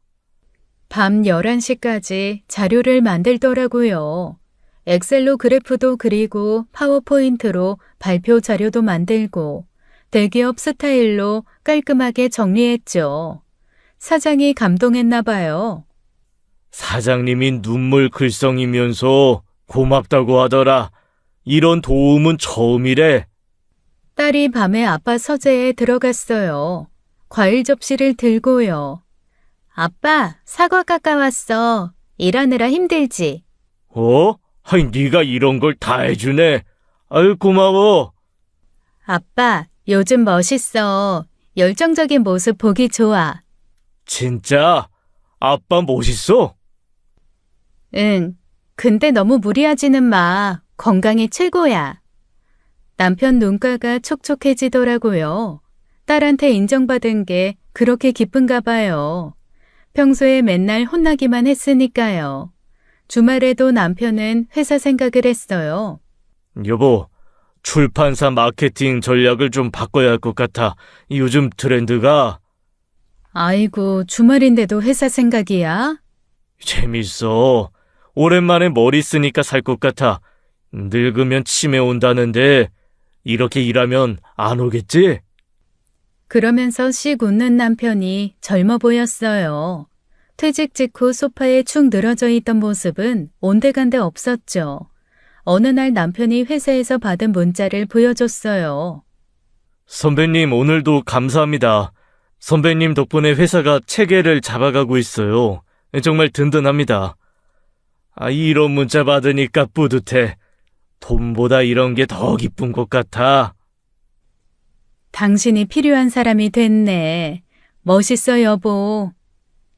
S1: 밤 11시까지 자료를 만들더라고요. 엑셀로 그래프도 그리고 파워포인트로 발표 자료도 만들고 대기업 스타일로 깔끔하게 정리했죠. 사장이 감동했나 봐요.
S2: 사장님이 눈물 글썽이면서 고맙다고 하더라. 이런 도움은 처음이래.
S1: 딸이 밤에 아빠 서재에 들어갔어요. 과일 접시를 들고요. 아빠, 사과 깎아왔어. 일하느라 힘들지?
S2: 어? 아이, 네가 이런 걸 다 해주네. 아유, 고마워.
S1: 아빠, 요즘 멋있어. 열정적인 모습 보기 좋아.
S2: 진짜? 아빠 멋있어?
S1: 응. 근데 너무 무리하지는 마. 건강이 최고야. 남편 눈가가 촉촉해지더라고요. 딸한테 인정받은 게 그렇게 기쁜가 봐요. 평소에 맨날 혼나기만 했으니까요. 주말에도 남편은 회사 생각을 했어요.
S2: 여보, 출판사 마케팅 전략을 좀 바꿔야 할 것 같아. 요즘 트렌드가
S1: 아이고, 주말인데도 회사 생각이야?
S2: 재밌어. 오랜만에 머리 쓰니까 살 것 같아. 늙으면 치매 온다는데 이렇게 일하면 안 오겠지?
S1: 그러면서 씩 웃는 남편이 젊어 보였어요. 퇴직 직후 소파에 축 늘어져 있던 모습은 온데간데 없었죠. 어느 날 남편이 회사에서 받은 문자를 보여줬어요.
S2: 선배님, 오늘도 감사합니다. 선배님 덕분에 회사가 체계를 잡아가고 있어요. 정말 든든합니다. 이런 문자 받으니까 뿌듯해. 돈보다 이런 게 더 기쁜 것 같아.
S1: 당신이 필요한 사람이 됐네. 멋있어, 여보.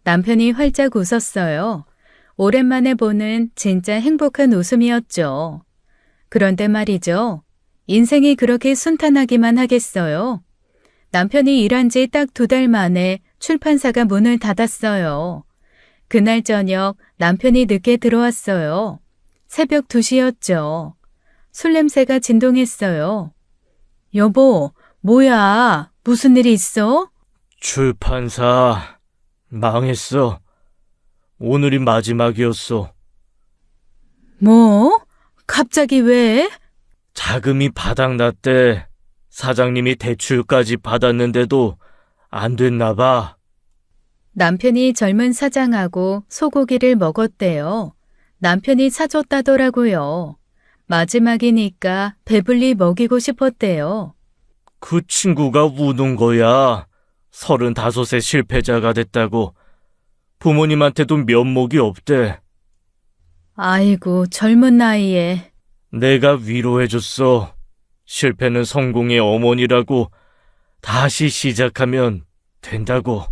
S1: 남편이 활짝 웃었어요. 오랜만에 보는 진짜 행복한 웃음이었죠. 그런데 말이죠. 인생이 그렇게 순탄하기만 하겠어요. 남편이 일한 지 딱 2달 만에 출판사가 문을 닫았어요. 그날 저녁 남편이 늦게 들어왔어요. 새벽 2시였죠. 술 냄새가 진동했어요. 여보, 뭐야? 무슨 일이 있어?
S2: 출판사 망했어. 오늘이 마지막이었어.
S1: 뭐? 갑자기 왜?
S2: 자금이 바닥났대. 사장님이 대출까지 받았는데도 안 됐나 봐.
S1: 남편이 젊은 사장하고 소고기를 먹었대요. 남편이 사줬다더라고요. 마지막이니까 배불리 먹이고 싶었대요.
S2: 그 친구가 우는 거야. 35세 실패자가 됐다고. 부모님한테도 면목이 없대.
S1: 아이고, 젊은 나이에.
S2: 내가 위로해줬어. 실패는 성공의 어머니라고. 다시 시작하면 된다고.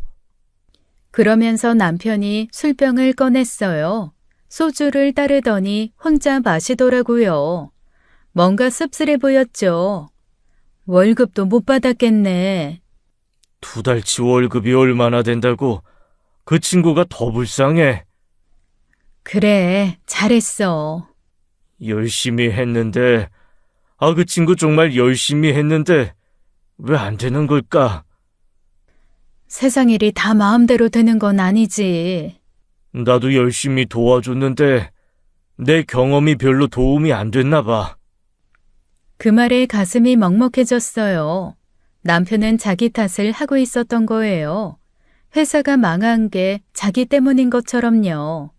S1: 그러면서 남편이 술병을 꺼냈어요. 소주를 따르더니 혼자 마시더라고요. 뭔가 씁쓸해 보였죠. 월급도 못 받았겠네.
S2: 2달치 월급이 얼마나 된다고. 그 친구가 더 불쌍해.
S1: 그래, 잘했어.
S2: 열심히 했는데, 그 친구 정말 열심히 했는데, 왜 안 되는 걸까?
S1: 세상 일이 다 마음대로 되는 건 아니지.
S2: 나도 열심히 도와줬는데, 내 경험이 별로 도움이 안 됐나 봐.
S1: 그 말에 가슴이 먹먹해졌어요. 남편은 자기 탓을 하고 있었던 거예요. 회사가 망한 게 자기 때문인 것처럼요.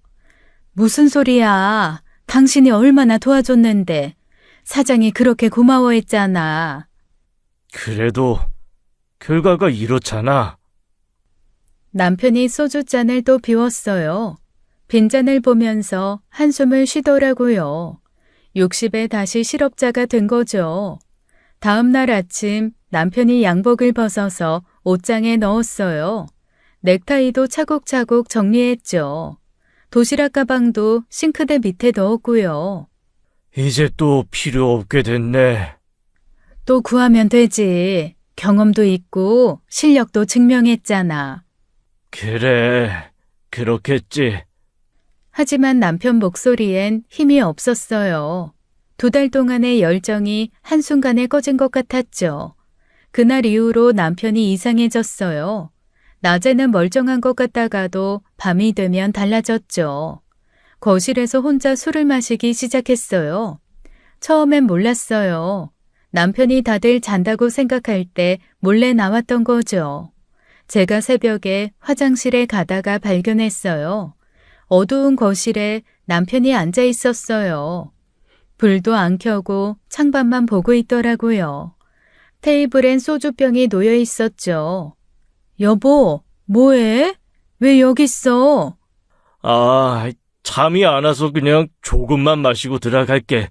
S1: 무슨 소리야. 당신이 얼마나 도와줬는데. 사장이 그렇게 고마워했잖아.
S2: 그래도 결과가 이렇잖아.
S1: 남편이 소주잔을 또 비웠어요. 빈잔을 보면서 한숨을 쉬더라고요. 60에 다시 실업자가 된 거죠. 다음 날 아침 남편이 양복을 벗어서 옷장에 넣었어요. 넥타이도 차곡차곡 정리했죠. 도시락 가방도 싱크대 밑에 넣었고요.
S2: 이제 또 필요 없게 됐네.
S1: 또 구하면 되지. 경험도 있고 실력도 증명했잖아.
S2: 그래, 그렇겠지.
S1: 하지만 남편 목소리엔 힘이 없었어요. 2달 동안의 열정이 한순간에 꺼진 것 같았죠. 그날 이후로 남편이 이상해졌어요. 낮에는 멀쩡한 것 같다가도 밤이 되면 달라졌죠. 거실에서 혼자 술을 마시기 시작했어요. 처음엔 몰랐어요. 남편이 다들 잔다고 생각할 때 몰래 나왔던 거죠. 제가 새벽에 화장실에 가다가 발견했어요. 어두운 거실에 남편이 앉아 있었어요. 불도 안 켜고 창밖만 보고 있더라고요. 테이블엔 소주병이 놓여 있었죠. 여보, 뭐해? 왜 여기 있어?
S2: 아, 잠이 안 와서 그냥 조금만 마시고 들어갈게.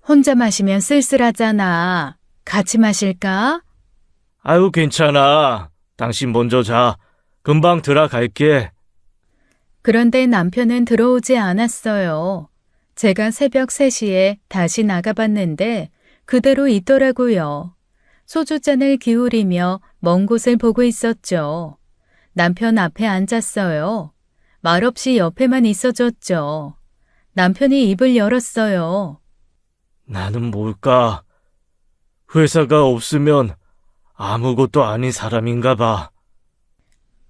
S1: 혼자 마시면 쓸쓸하잖아. 같이 마실까?
S2: 아유, 괜찮아. 당신 먼저 자. 금방 들어갈게.
S1: 그런데 남편은 들어오지 않았어요. 제가 새벽 3시에 다시 나가봤는데 그대로 있더라고요. 소주잔을 기울이며 먼 곳을 보고 있었죠. 남편 앞에 앉았어요. 말없이 옆에만 있어줬죠. 남편이 입을 열었어요.
S2: 나는 뭘까? 회사가 없으면 아무것도 아닌 사람인가 봐.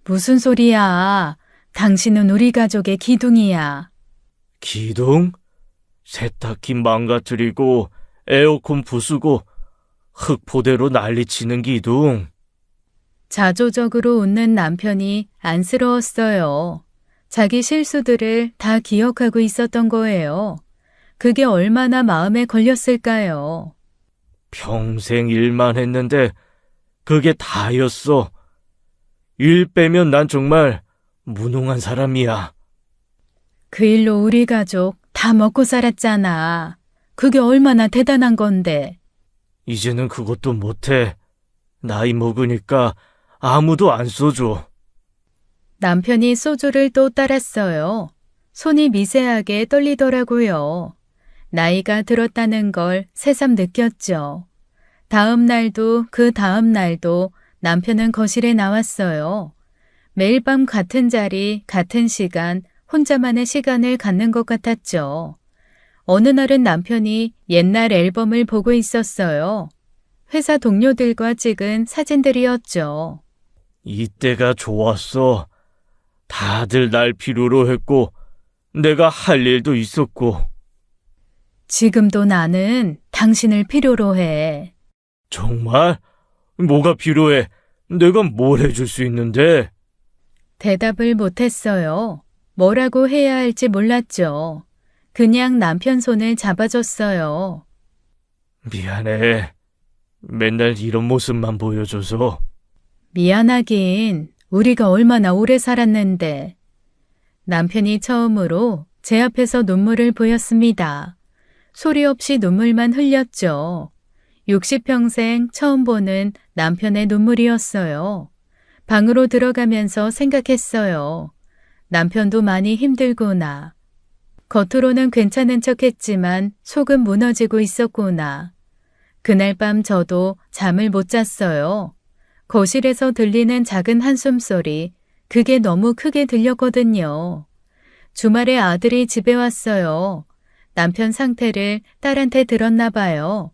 S1: 무슨 소리야. 당신은 우리 가족의 기둥이야.
S2: 기둥? 세탁기 망가뜨리고 에어컨 부수고 흙포대로 난리치는 기둥.
S1: 자조적으로 웃는 남편이 안쓰러웠어요. 자기 실수들을 다 기억하고 있었던 거예요. 그게 얼마나 마음에 걸렸을까요?
S2: 평생 일만 했는데 그게 다였어. 일 빼면 난 정말 무능한 사람이야.
S1: 그 일로 우리 가족 다 먹고 살았잖아. 그게 얼마나 대단한 건데.
S2: 이제는 그것도 못해. 나이 먹으니까 아무도 안 써줘.
S1: 남편이 소주를 또 따랐어요. 손이 미세하게 떨리더라고요. 나이가 들었다는 걸 새삼 느꼈죠. 다음 날도 그 다음 날도 남편은 거실에 나왔어요. 매일 밤 같은 자리, 같은 시간, 혼자만의 시간을 갖는 것 같았죠. 어느 날은 남편이 옛날 앨범을 보고 있었어요. 회사 동료들과 찍은 사진들이었죠.
S2: 이때가 좋았어. 다들 날 필요로 했고 내가 할 일도 있었고.
S1: 지금도 나는 당신을 필요로 해.
S2: 정말? 뭐가 필요해? 내가 뭘 해줄 수 있는데?
S1: 대답을 못했어요. 뭐라고 해야 할지 몰랐죠. 그냥 남편 손을 잡아줬어요.
S2: 미안해. 맨날 이런 모습만 보여줘서.
S1: 미안하긴 우리가 얼마나 오래 살았는데. 남편이 처음으로 제 앞에서 눈물을 보였습니다. 소리 없이 눈물만 흘렸죠. 60평생 처음 보는 남편의 눈물이었어요. 방으로 들어가면서 생각했어요. 남편도 많이 힘들구나. 겉으로는 괜찮은 척했지만 속은 무너지고 있었구나. 그날 밤 저도 잠을 못 잤어요. 거실에서 들리는 작은 한숨소리, 그게 너무 크게 들렸거든요. 주말에 아들이 집에 왔어요. 남편 상태를 딸한테 들었나 봐요.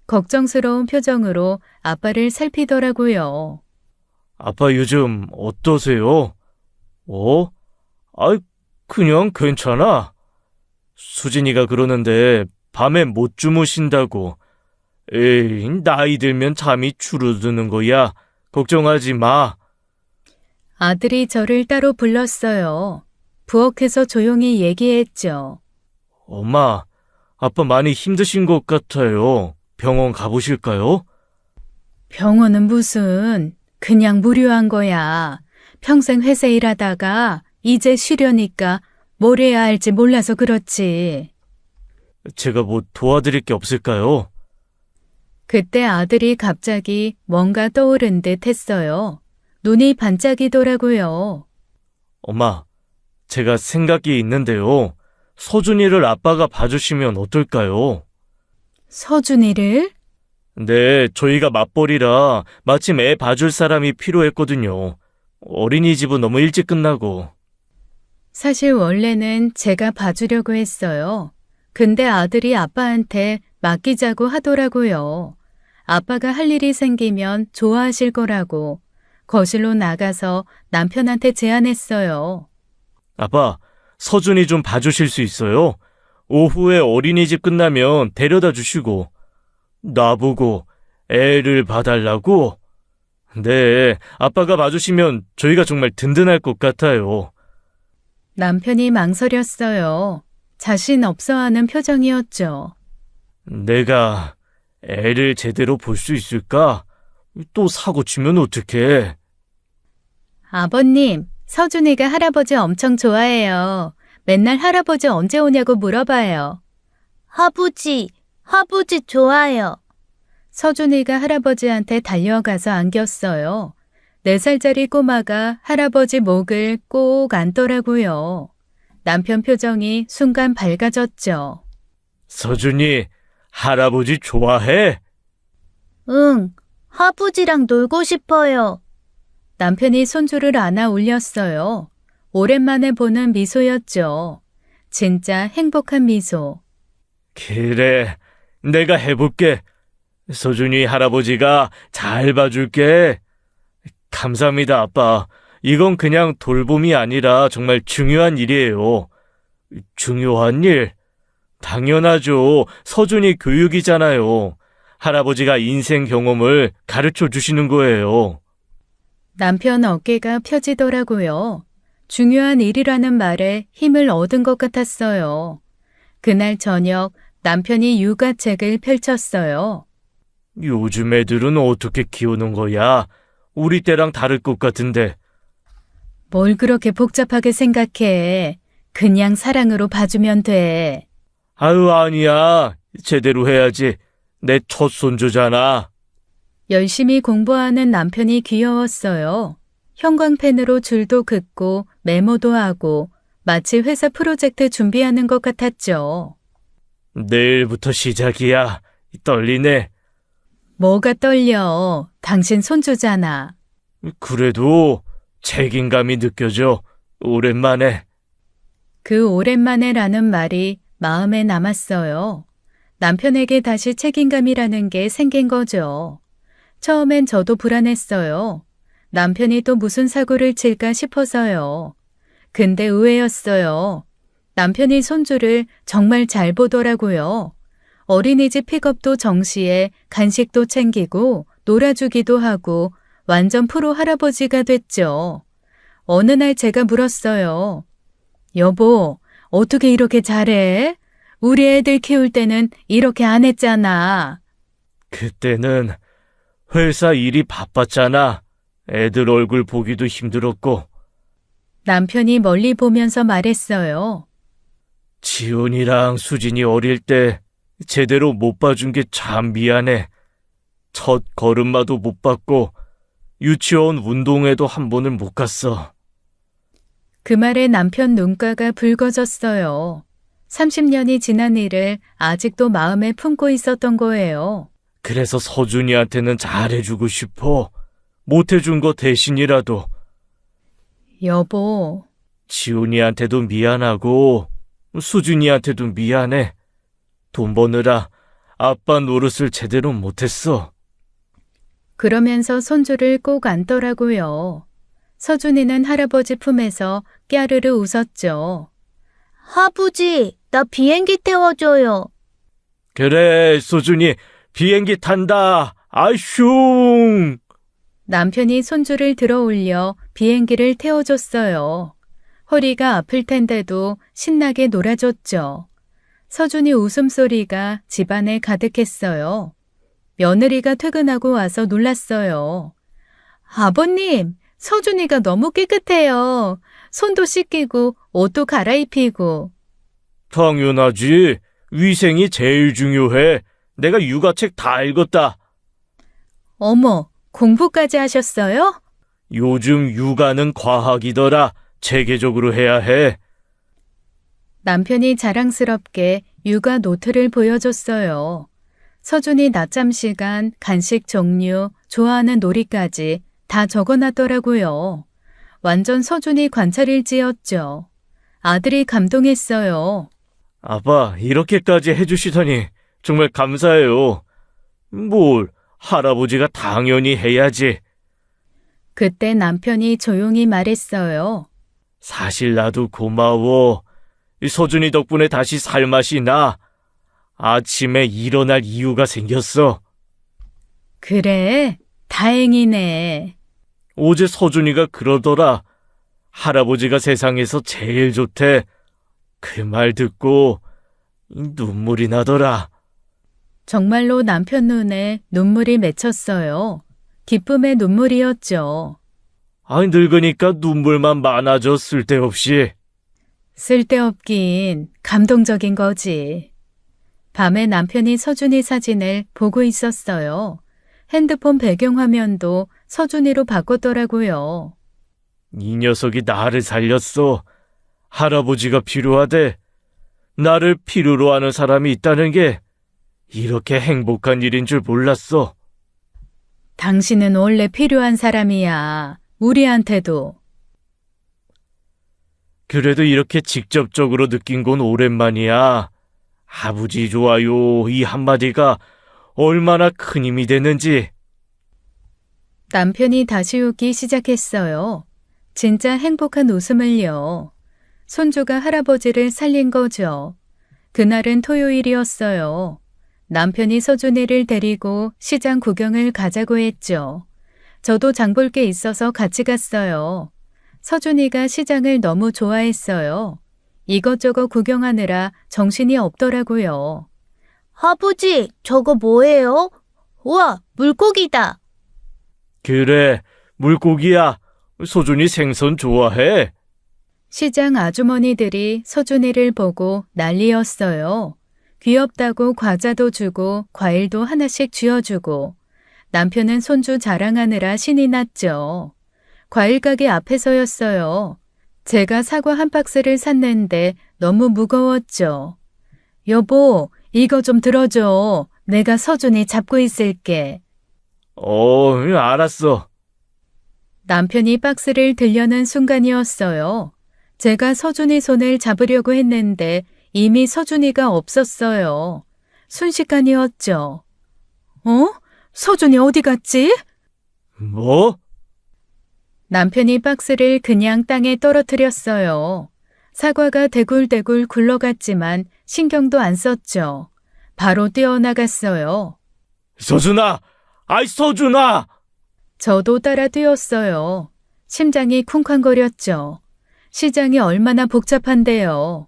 S1: 걱정스러운 표정으로 아빠를 살피더라고요.
S2: 아빠 요즘 어떠세요? 어? 아이, 그냥 괜찮아. 수진이가 그러는데 밤에 못 주무신다고. 에이, 나이 들면 잠이 줄어드는 거야. 걱정하지 마.
S1: 아들이 저를 따로 불렀어요. 부엌에서 조용히 얘기했죠.
S2: 엄마, 아빠 많이 힘드신 것 같아요. 병원 가보실까요?
S1: 병원은 무슨, 그냥 무료한 거야. 평생 회사 일하다가 이제 쉬려니까 뭘 해야 할지 몰라서 그렇지.
S2: 제가 뭐 도와드릴 게 없을까요?
S1: 그때 아들이 갑자기 뭔가 떠오른 듯 했어요. 눈이 반짝이더라고요.
S2: 엄마, 제가 생각이 있는데요. 서준이를 아빠가 봐주시면 어떨까요?
S1: 서준이를?
S2: 네, 저희가 맞벌이라 마침 애 봐줄 사람이 필요했거든요. 어린이집은 너무 일찍 끝나고.
S1: 사실 원래는 제가 봐주려고 했어요. 근데 아들이 아빠한테 맡기자고 하더라고요. 아빠가 할 일이 생기면 좋아하실 거라고 거실로 나가서 남편한테 제안했어요.
S2: 아빠, 서준이 좀 봐주실 수 있어요? 오후에 어린이집 끝나면 데려다 주시고. 나보고 애를 봐달라고? 네, 아빠가 봐주시면 저희가 정말 든든할 것 같아요.
S1: 남편이 망설였어요. 자신 없어하는 표정이었죠.
S2: 내가 애를 제대로 볼 수 있을까? 또 사고 치면 어떡해?
S1: 아버님, 서준이가 할아버지 엄청 좋아해요. 맨날 할아버지 언제 오냐고 물어봐요.
S3: 아버지 좋아요.
S1: 서준이가 할아버지한테 달려가서 안겼어요. 4살짜리 꼬마가 할아버지 목을 꼭 안더라고요. 남편 표정이 순간 밝아졌죠.
S2: 서준이, 할아버지 좋아해?
S3: 응, 아버지랑 놀고 싶어요.
S1: 남편이 손주를 안아 올렸어요. 오랜만에 보는 미소였죠. 진짜 행복한 미소.
S2: 그래, 내가 해볼게. 서준이 할아버지가 잘 봐줄게. 감사합니다, 아빠. 이건 그냥 돌봄이 아니라 정말 중요한 일이에요. 중요한 일? 당연하죠. 서준이 교육이잖아요. 할아버지가 인생 경험을 가르쳐 주시는 거예요.
S1: 남편 어깨가 펴지더라고요. 중요한 일이라는 말에 힘을 얻은 것 같았어요. 그날 저녁 남편이 육아책을 펼쳤어요.
S2: 요즘 애들은 어떻게 키우는 거야? 우리 때랑 다를 것 같은데.
S1: 뭘 그렇게 복잡하게 생각해. 그냥 사랑으로 봐주면 돼.
S2: 아유, 아니야. 제대로 해야지. 내 첫 손주잖아.
S1: 열심히 공부하는 남편이 귀여웠어요. 형광펜으로 줄도 긋고 메모도 하고 마치 회사 프로젝트 준비하는 것 같았죠.
S2: 내일부터 시작이야. 떨리네.
S1: 뭐가 떨려. 당신 손주잖아.
S2: 그래도 책임감이 느껴져. 오랜만에.
S1: 그 오랜만에라는 말이 마음에 남았어요. 남편에게 다시 책임감이라는 게 생긴 거죠. 처음엔 저도 불안했어요. 남편이 또 무슨 사고를 칠까 싶어서요. 근데 의외였어요. 남편이 손주를 정말 잘 보더라고요. 어린이집 픽업도 정시에 간식도 챙기고 놀아주기도 하고 완전 프로 할아버지가 됐죠. 어느 날 제가 물었어요. 여보, 어떻게 이렇게 잘해? 우리 애들 키울 때는 이렇게 안 했잖아.
S2: 그때는 회사 일이 바빴잖아. 애들 얼굴 보기도 힘들었고.
S1: 남편이 멀리 보면서 말했어요.
S2: 지훈이랑 수진이 어릴 때 제대로 못 봐준 게 참 미안해. 첫 걸음마도 못 받고 유치원 운동회도 한 번을 못 갔어.
S1: 그 말에 남편 눈가가 붉어졌어요. 30년이 지난 일을 아직도 마음에 품고 있었던 거예요.
S2: 그래서 서준이한테는 잘해주고 싶어. 못해준 거 대신이라도.
S1: 여보,
S2: 지훈이한테도 미안하고 수준이한테도 미안해. 돈 버느라 아빠 노릇을 제대로 못했어.
S1: 그러면서 손주를 꼭 안더라고요. 서준이는 할아버지 품에서 깨르르 웃었죠.
S3: 아버지, 나 비행기 태워줘요.
S2: 그래, 수준이 비행기 탄다. 아슝!
S1: 남편이 손주를 들어 올려 비행기를 태워줬어요. 허리가 아플 텐데도 신나게 놀아줬죠. 서준이 웃음소리가 집안에 가득했어요. 며느리가 퇴근하고 와서 놀랐어요. 아버님, 서준이가 너무 깨끗해요. 손도 씻기고 옷도 갈아입히고.
S2: 당연하지. 위생이 제일 중요해. 내가 육아책 다 읽었다.
S1: 어머, 공부까지 하셨어요?
S2: 요즘 육아는 과학이더라. 체계적으로 해야 해.
S1: 남편이 자랑스럽게 육아 노트를 보여줬어요. 서준이 낮잠 시간, 간식 종류, 좋아하는 놀이까지 다 적어놨더라고요. 완전 서준이 관찰일지였죠. 아들이 감동했어요.
S2: 아빠, 이렇게까지 해주시다니 정말 감사해요. 뭘, 할아버지가 당연히 해야지.
S1: 그때 남편이 조용히 말했어요.
S2: 사실 나도 고마워. 이 서준이 덕분에 다시 살맛이 나. 아침에 일어날 이유가 생겼어.
S1: 그래? 다행이네.
S2: 어제 서준이가 그러더라. 할아버지가 세상에서 제일 좋대. 그 말 듣고 눈물이 나더라.
S1: 정말로 남편 눈에 눈물이 맺혔어요. 기쁨의 눈물이었죠.
S2: 아니, 늙으니까 눈물만 많아져, 쓸데없이.
S1: 쓸데없긴 감동적인 거지. 밤에 남편이 서준이 사진을 보고 있었어요. 핸드폰 배경화면도 서준이로 바꿨더라고요.
S2: 이 녀석이 나를 살렸어. 할아버지가 필요하대. 나를 필요로 하는 사람이 있다는 게 이렇게 행복한 일인 줄 몰랐어.
S1: 당신은 원래 필요한 사람이야. 우리한테도.
S2: 그래도 이렇게 직접적으로 느낀 건 오랜만이야. 아버지 좋아요, 이 한마디가 얼마나 큰 힘이 되는지.
S1: 남편이 다시 웃기 시작했어요. 진짜 행복한 웃음을요. 손주가 할아버지를 살린 거죠. 그날은 토요일이었어요. 남편이 서준이를 데리고 시장 구경을 가자고 했죠. 저도 장볼 게 있어서 같이 갔어요. 서준이가 시장을 너무 좋아했어요. 이것저것 구경하느라 정신이 없더라고요.
S3: 아버지, 저거 뭐예요? 우와, 물고기다.
S2: 그래, 물고기야. 소준이 생선 좋아해.
S1: 시장 아주머니들이 서준이를 보고 난리였어요. 귀엽다고 과자도 주고 과일도 하나씩 쥐어주고 남편은 손주 자랑하느라 신이 났죠. 과일 가게 앞에서였어요. 제가 사과 한 박스를 샀는데 너무 무거웠죠. 여보, 이거 좀 들어줘. 내가 서준이 잡고 있을게.
S2: 알았어.
S1: 남편이 박스를 들려는 순간이었어요. 제가 서준이 손을 잡으려고 했는데 이미 서준이가 없었어요. 순식간이었죠. 서준이 어디 갔지?
S2: 뭐?
S1: 남편이 박스를 그냥 땅에 떨어뜨렸어요. 사과가 대굴대굴 굴러갔지만 신경도 안 썼죠. 바로 뛰어나갔어요.
S2: 서준아! 아이, 서준아!
S1: 저도 따라 뛰었어요. 심장이 쿵쾅거렸죠. 시장이 얼마나 복잡한데요.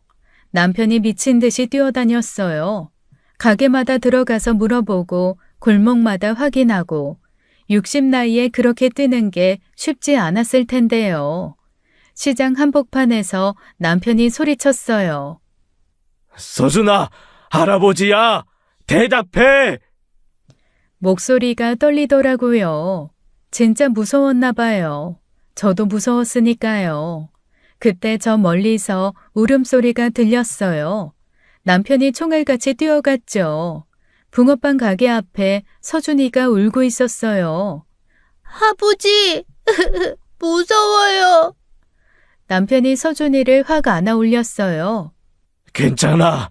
S1: 남편이 미친 듯이 뛰어다녔어요. 가게마다 들어가서 물어보고 골목마다 확인하고 60 나이에 그렇게 뛰는 게 쉽지 않았을 텐데요. 시장 한복판에서 남편이 소리쳤어요.
S2: 서준아! 할아버지야! 대답해!
S1: 목소리가 떨리더라고요. 진짜 무서웠나 봐요. 저도 무서웠으니까요. 그때 저 멀리서 울음소리가 들렸어요. 남편이 총알같이 뛰어갔죠. 붕어빵 가게 앞에 서준이가 울고 있었어요.
S3: 아버지, 무서워요.
S1: 남편이 서준이를 확 안아 올렸어요.
S2: 괜찮아.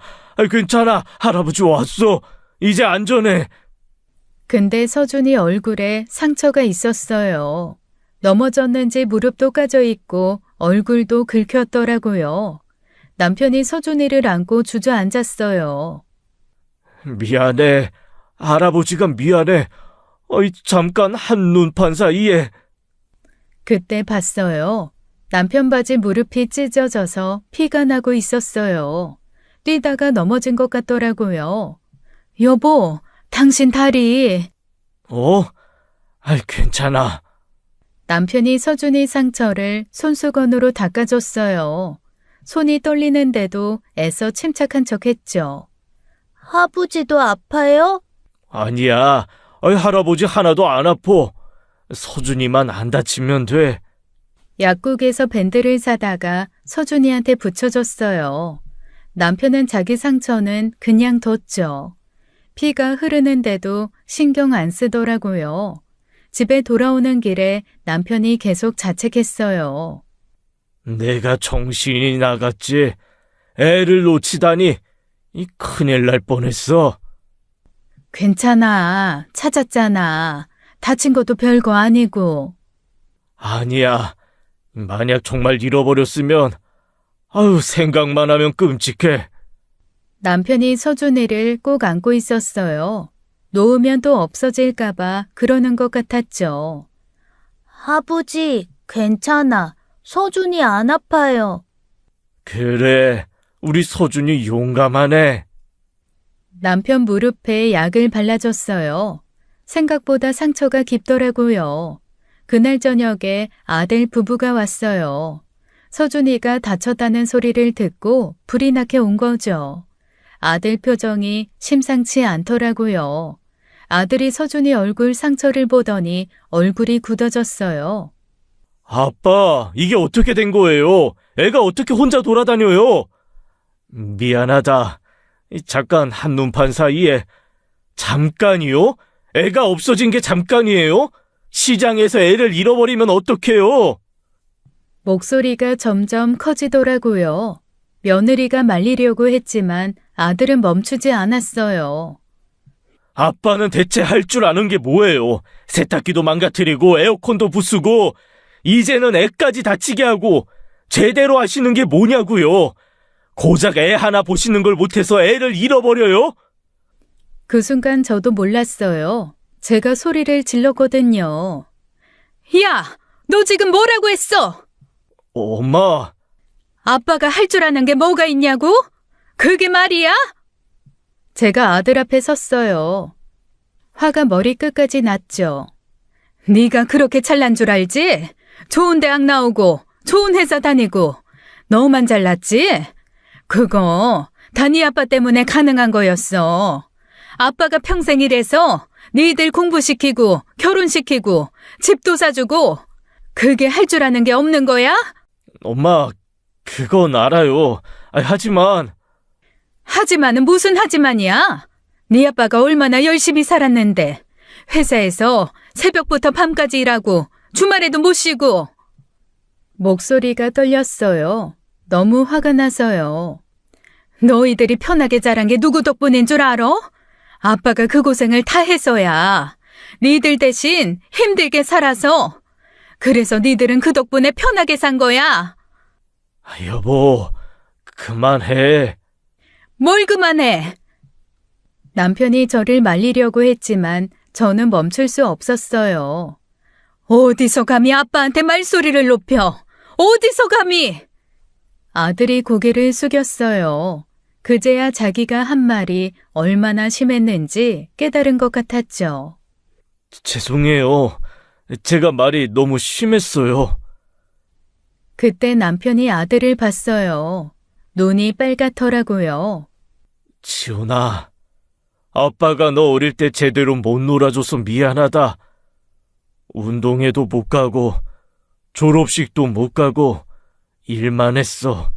S2: 괜찮아. 할아버지 왔어. 이제 안전해.
S1: 근데 서준이 얼굴에 상처가 있었어요. 넘어졌는지 무릎도 까져 있고 얼굴도 긁혔더라고요. 남편이 서준이를 안고 주저앉았어요.
S2: 미안해. 할아버지가 미안해. 잠깐 한눈판 사이에.
S1: 그때 봤어요. 남편 바지 무릎이 찢어져서 피가 나고 있었어요. 뛰다가 넘어진 것 같더라고요. 여보, 당신 다리.
S2: 괜찮아.
S1: 남편이 서준이 상처를 손수건으로 닦아줬어요. 손이 떨리는데도 애써 침착한 척했죠.
S3: 아버지도 아파요?
S2: 아니야. 할아버지 하나도 안 아파. 서준이만 안 다치면 돼.
S1: 약국에서 밴드를 사다가 서준이한테 붙여줬어요. 남편은 자기 상처는 그냥 뒀죠. 피가 흐르는데도 신경 안 쓰더라고요. 집에 돌아오는 길에 남편이 계속 자책했어요.
S2: 내가 정신이 나갔지. 애를 놓치다니. 이 큰일 날 뻔했어.
S1: 괜찮아. 찾았잖아. 다친 것도 별거 아니고.
S2: 아니야. 만약 정말 잃어버렸으면, 생각만 하면 끔찍해.
S1: 남편이 서준이를 꼭 안고 있었어요. 놓으면 또 없어질까봐 그러는 것 같았죠.
S3: 아버지, 괜찮아. 서준이 안 아파요.
S2: 그래, 우리 서준이 용감하네.
S1: 남편 무릎에 약을 발라줬어요. 생각보다 상처가 깊더라고요. 그날 저녁에 아들 부부가 왔어요. 서준이가 다쳤다는 소리를 듣고 불이 나게 온 거죠. 아들 표정이 심상치 않더라고요. 아들이 서준이 얼굴 상처를 보더니 얼굴이 굳어졌어요.
S2: 아빠, 이게 어떻게 된 거예요? 애가 어떻게 혼자 돌아다녀요? 미안하다. 잠깐 한눈판 사이에. 잠깐이요? 애가 없어진 게 잠깐이에요? 시장에서 애를 잃어버리면 어떡해요?
S1: 목소리가 점점 커지더라고요. 며느리가 말리려고 했지만 아들은 멈추지 않았어요.
S2: 아빠는 대체 할 줄 아는 게 뭐예요? 세탁기도 망가뜨리고 에어컨도 부수고 이제는 애까지 다치게 하고 제대로 하시는 게 뭐냐고요? 고작 애 하나 보시는 걸 못해서 애를 잃어버려요?
S1: 그 순간 저도 몰랐어요. 제가 소리를 질렀거든요. 야, 너 지금 뭐라고 했어?
S2: 엄마,
S1: 아빠가 할 줄 아는 게 뭐가 있냐고? 그게 말이야? 제가 아들 앞에 섰어요. 화가 머리끝까지 났죠. 네가 그렇게 잘난 줄 알지? 좋은 대학 나오고 좋은 회사 다니고 너만 잘났지? 그거 다 네 아빠 때문에 가능한 거였어. 아빠가 평생 일해서 니들 공부시키고 결혼시키고 집도 사주고 그게 할 줄 아는 게 없는 거야?
S2: 엄마, 그건 알아요.
S1: 하지만은 무슨 하지만이야? 네 아빠가 얼마나 열심히 살았는데 회사에서 새벽부터 밤까지 일하고 주말에도 못 쉬고. 목소리가 떨렸어요. 너무 화가 나서요. 너희들이 편하게 자란 게 누구 덕분인 줄 알아? 아빠가 그 고생을 다 해서야. 니들 대신 힘들게 살아서. 그래서 니들은 그 덕분에 편하게 산 거야.
S2: 여보, 그만해.
S1: 뭘 그만해. 남편이 저를 말리려고 했지만 저는 멈출 수 없었어요. 어디서 감히 아빠한테 말소리를 높여? 어디서 감히? 아들이 고개를 숙였어요. 그제야 자기가 한 말이 얼마나 심했는지 깨달은 것 같았죠.
S2: 죄송해요. 제가 말이 너무 심했어요.
S1: 그때 남편이 아들을 봤어요. 눈이 빨갛더라고요.
S2: 지훈아, 아빠가 너 어릴 때 제대로 못 놀아줘서 미안하다. 운동회도 못 가고 졸업식도 못 가고 일만 했어.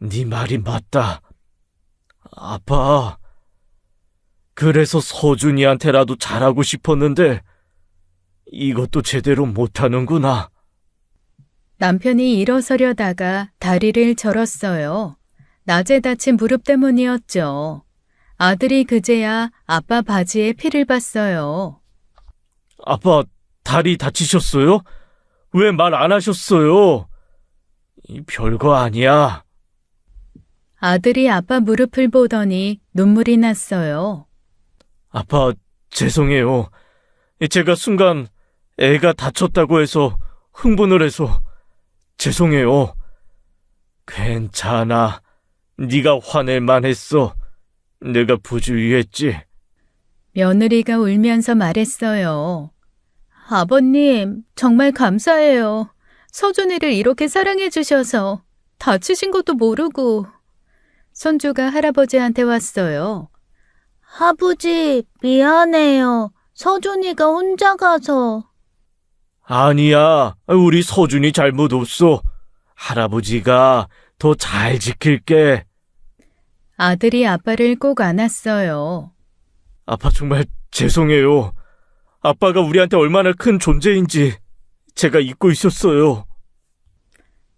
S2: 네 말이 맞다. 아빠, 그래서 서준이한테라도 잘하고 싶었는데 이것도 제대로 못하는구나.
S1: 남편이 일어서려다가 다리를 절었어요. 낮에 다친 무릎 때문이었죠. 아들이 그제야 아빠 바지에 피를 봤어요.
S2: 아빠, 다리 다치셨어요? 왜 말 안 하셨어요? 별거 아니야.
S1: 아들이 아빠 무릎을 보더니 눈물이 났어요.
S2: 아빠, 죄송해요. 제가 순간 애가 다쳤다고 해서 흥분을 해서 죄송해요. 괜찮아. 네가 화낼 만했어. 내가 부주의했지.
S1: 며느리가 울면서 말했어요. 아버님, 정말 감사해요. 서준이를 이렇게 사랑해 주셔서 다치신 것도 모르고. 손주가 할아버지한테 왔어요.
S3: 아버지, 미안해요. 서준이가 혼자 가서.
S2: 아니야. 우리 서준이 잘못 없어. 할아버지가 더 잘 지킬게.
S1: 아들이 아빠를 꼭 안았어요.
S2: 아빠 정말 죄송해요. 아빠가 우리한테 얼마나 큰 존재인지 제가 잊고 있었어요.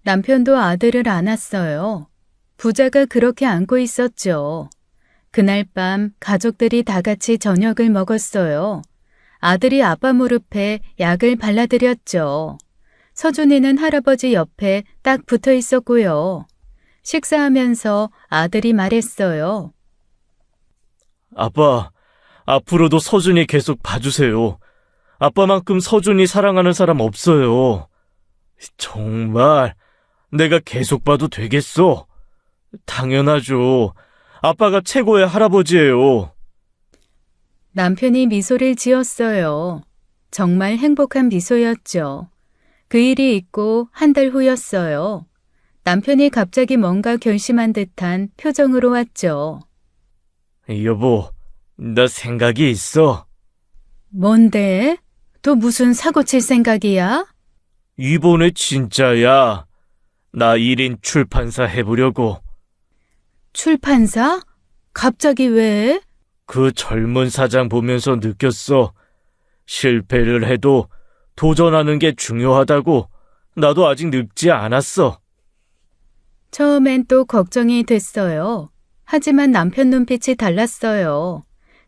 S1: 남편도 아들을 안았어요. 부자가 그렇게 안고 있었죠. 그날 밤 가족들이 다 같이 저녁을 먹었어요. 아들이 아빠 무릎에 약을 발라드렸죠. 서준이는 할아버지 옆에 딱 붙어 있었고요. 식사하면서 아들이 말했어요.
S2: 아빠, 앞으로도 서준이 계속 봐주세요. 아빠만큼 서준이 사랑하는 사람 없어요. 정말 내가 계속 봐도 되겠어? 당연하죠. 아빠가 최고의 할아버지예요.
S1: 남편이 미소를 지었어요. 정말 행복한 미소였죠. 그 일이 있고 한 달 후였어요. 남편이 갑자기 뭔가 결심한 듯한 표정으로 왔죠.
S2: 여보, 나 생각이 있어.
S1: 뭔데? 또 무슨 사고 칠 생각이야?
S2: 이번에 진짜야. 나 1인 출판사 해보려고.
S1: 출판사? 갑자기 왜?
S2: 그 젊은 사장 보면서 느꼈어. 실패를 해도 도전하는 게 중요하다고. 나도 아직 늙지 않았어.
S1: 처음엔 또 걱정이 됐어요. 하지만 남편 눈빛이 달랐어요.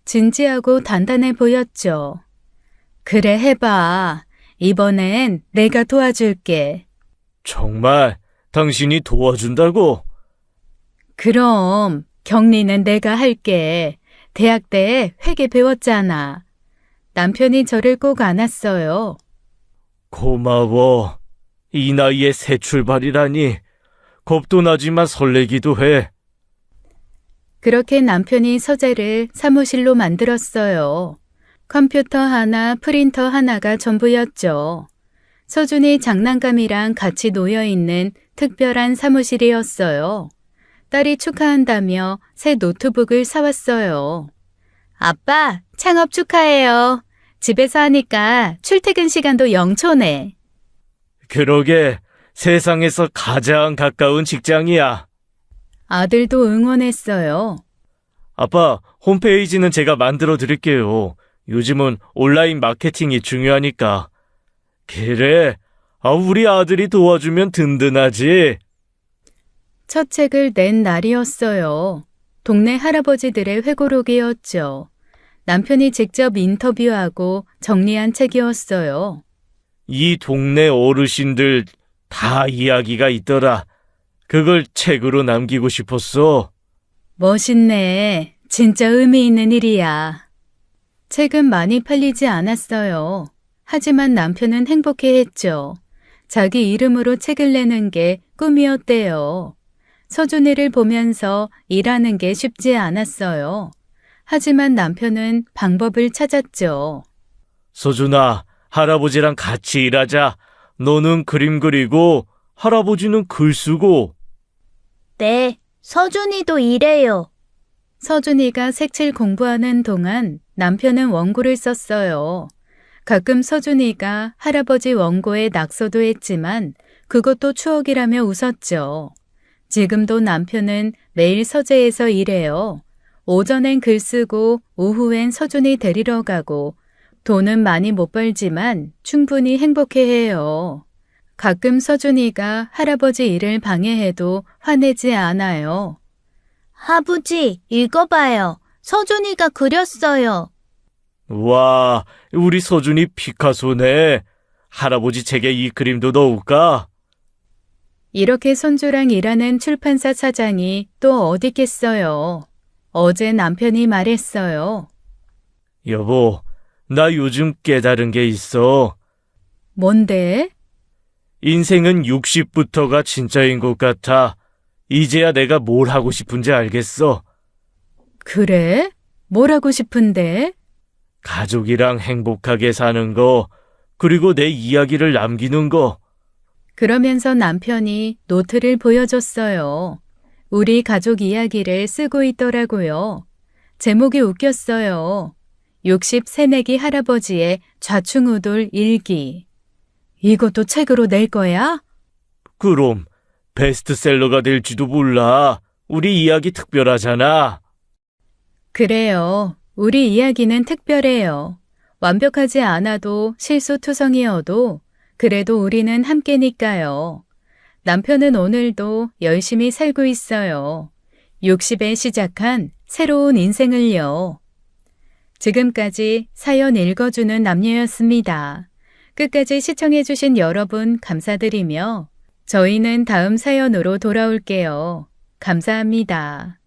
S1: 진지하고 단단해 보였죠. 그래, 해봐. 이번엔 내가 도와줄게.
S2: 정말 당신이 도와준다고?
S1: 그럼 격리는 내가 할게. 대학 때 회계 배웠잖아. 남편이 저를 꼭 안았어요.
S2: 고마워. 이 나이에 새 출발이라니. 겁도 나지만 설레기도 해.
S1: 그렇게 남편이 서재를 사무실로 만들었어요. 컴퓨터 하나, 프린터 하나가 전부였죠. 서준이 장난감이랑 같이 놓여있는 특별한 사무실이었어요. 딸이 축하한다며 새 노트북을 사왔어요. 아빠, 창업 축하해요. 집에서 하니까 출퇴근 시간도 0초네.
S2: 그러게 세상에서 가장 가까운 직장이야.
S1: 아들도 응원했어요.
S2: 아빠, 홈페이지는 제가 만들어 드릴게요. 요즘은 온라인 마케팅이 중요하니까. 그래, 우리 아들이 도와주면 든든하지.
S1: 첫 책을 낸 날이었어요. 동네 할아버지들의 회고록이었죠. 남편이 직접 인터뷰하고 정리한 책이었어요.
S2: 이 동네 어르신들 다 이야기가 있더라. 그걸 책으로 남기고 싶었어.
S1: 멋있네. 진짜 의미 있는 일이야. 책은 많이 팔리지 않았어요. 하지만 남편은 행복해했죠. 자기 이름으로 책을 내는 게 꿈이었대요. 서준이를 보면서 일하는 게 쉽지 않았어요. 하지만 남편은 방법을 찾았죠.
S2: 서준아, 할아버지랑 같이 일하자. 너는 그림 그리고 할아버지는 글 쓰고.
S3: 네, 서준이도 이래요.
S1: 서준이가 색칠 공부하는 동안 남편은 원고를 썼어요. 가끔 서준이가 할아버지 원고에 낙서도 했지만 그것도 추억이라며 웃었죠. 지금도 남편은 매일 서재에서 일해요. 오전엔 글 쓰고 오후엔 서준이 데리러 가고 돈은 많이 못 벌지만 충분히 행복해해요. 가끔 서준이가 할아버지 일을 방해해도 화내지 않아요.
S3: 아버지, 읽어봐요. 서준이가 그렸어요.
S2: 와, 우리 서준이 피카소네. 할아버지 책에 이 그림도 넣을까?
S1: 이렇게 손주랑 일하는 출판사 사장이 또 어디 있겠어요. 어제 남편이 말했어요.
S2: 여보, 나 요즘 깨달은 게 있어.
S1: 뭔데?
S2: 인생은 60부터가 진짜인 것 같아. 이제야 내가 뭘 하고 싶은지 알겠어.
S1: 그래? 뭘 하고 싶은데?
S2: 가족이랑 행복하게 사는 거, 그리고 내 이야기를 남기는 거.
S1: 그러면서 남편이 노트를 보여줬어요. 우리 가족 이야기를 쓰고 있더라고요. 제목이 웃겼어요. 60새내기 할아버지의 좌충우돌 일기. 이것도 책으로 낼 거야?
S2: 그럼 베스트셀러가 될지도 몰라. 우리 이야기 특별하잖아.
S1: 그래요. 우리 이야기는 특별해요. 완벽하지 않아도 실수투성이어도 그래도 우리는 함께니까요. 남편은 오늘도 열심히 살고 있어요. 60에 시작한 새로운 인생을요. 지금까지 사연 읽어주는 남녀였습니다. 끝까지 시청해주신 여러분 감사드리며 저희는 다음 사연으로 돌아올게요. 감사합니다.